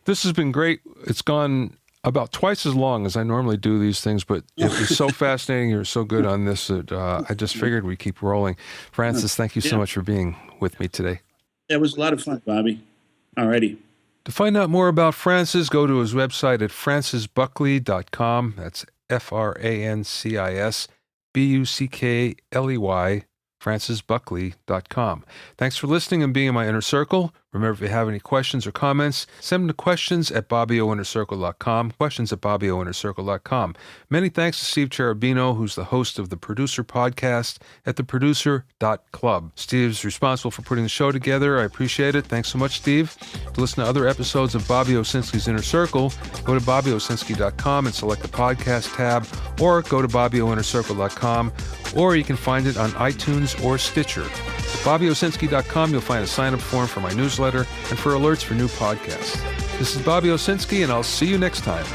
This has been great. It's gone about twice as long as I normally do these things, but it was so fascinating. You're so good on this that I just figured we'd keep rolling. Francis, thank you so much for being with me today. It was a lot of fun, Bobby. All righty. To find out more about Francis, go to his website at francisbuckley.com. That's FrancisBuckley, francisbuckley.com. Thanks for listening and being in my inner circle. Remember, if you have any questions or comments, send them to questions@bobbioinnercircle.com, questions@bobbioinnercircle.com. Many thanks to Steve Cherubino, who's the host of the Producer Podcast at theproducer.club. Steve's responsible for putting the show together. I appreciate it. Thanks so much, Steve. To listen to other episodes of Bobby Owsinski's Inner Circle, go to bobbyowsinski.com and select the podcast tab, or go to bobbioinnercircle.com, or you can find it on iTunes or Stitcher. At bobbyowsinski.com, you'll find a sign-up form for my newsletter and for alerts for new podcasts. This is Bobby Owsinski, and I'll see you next time.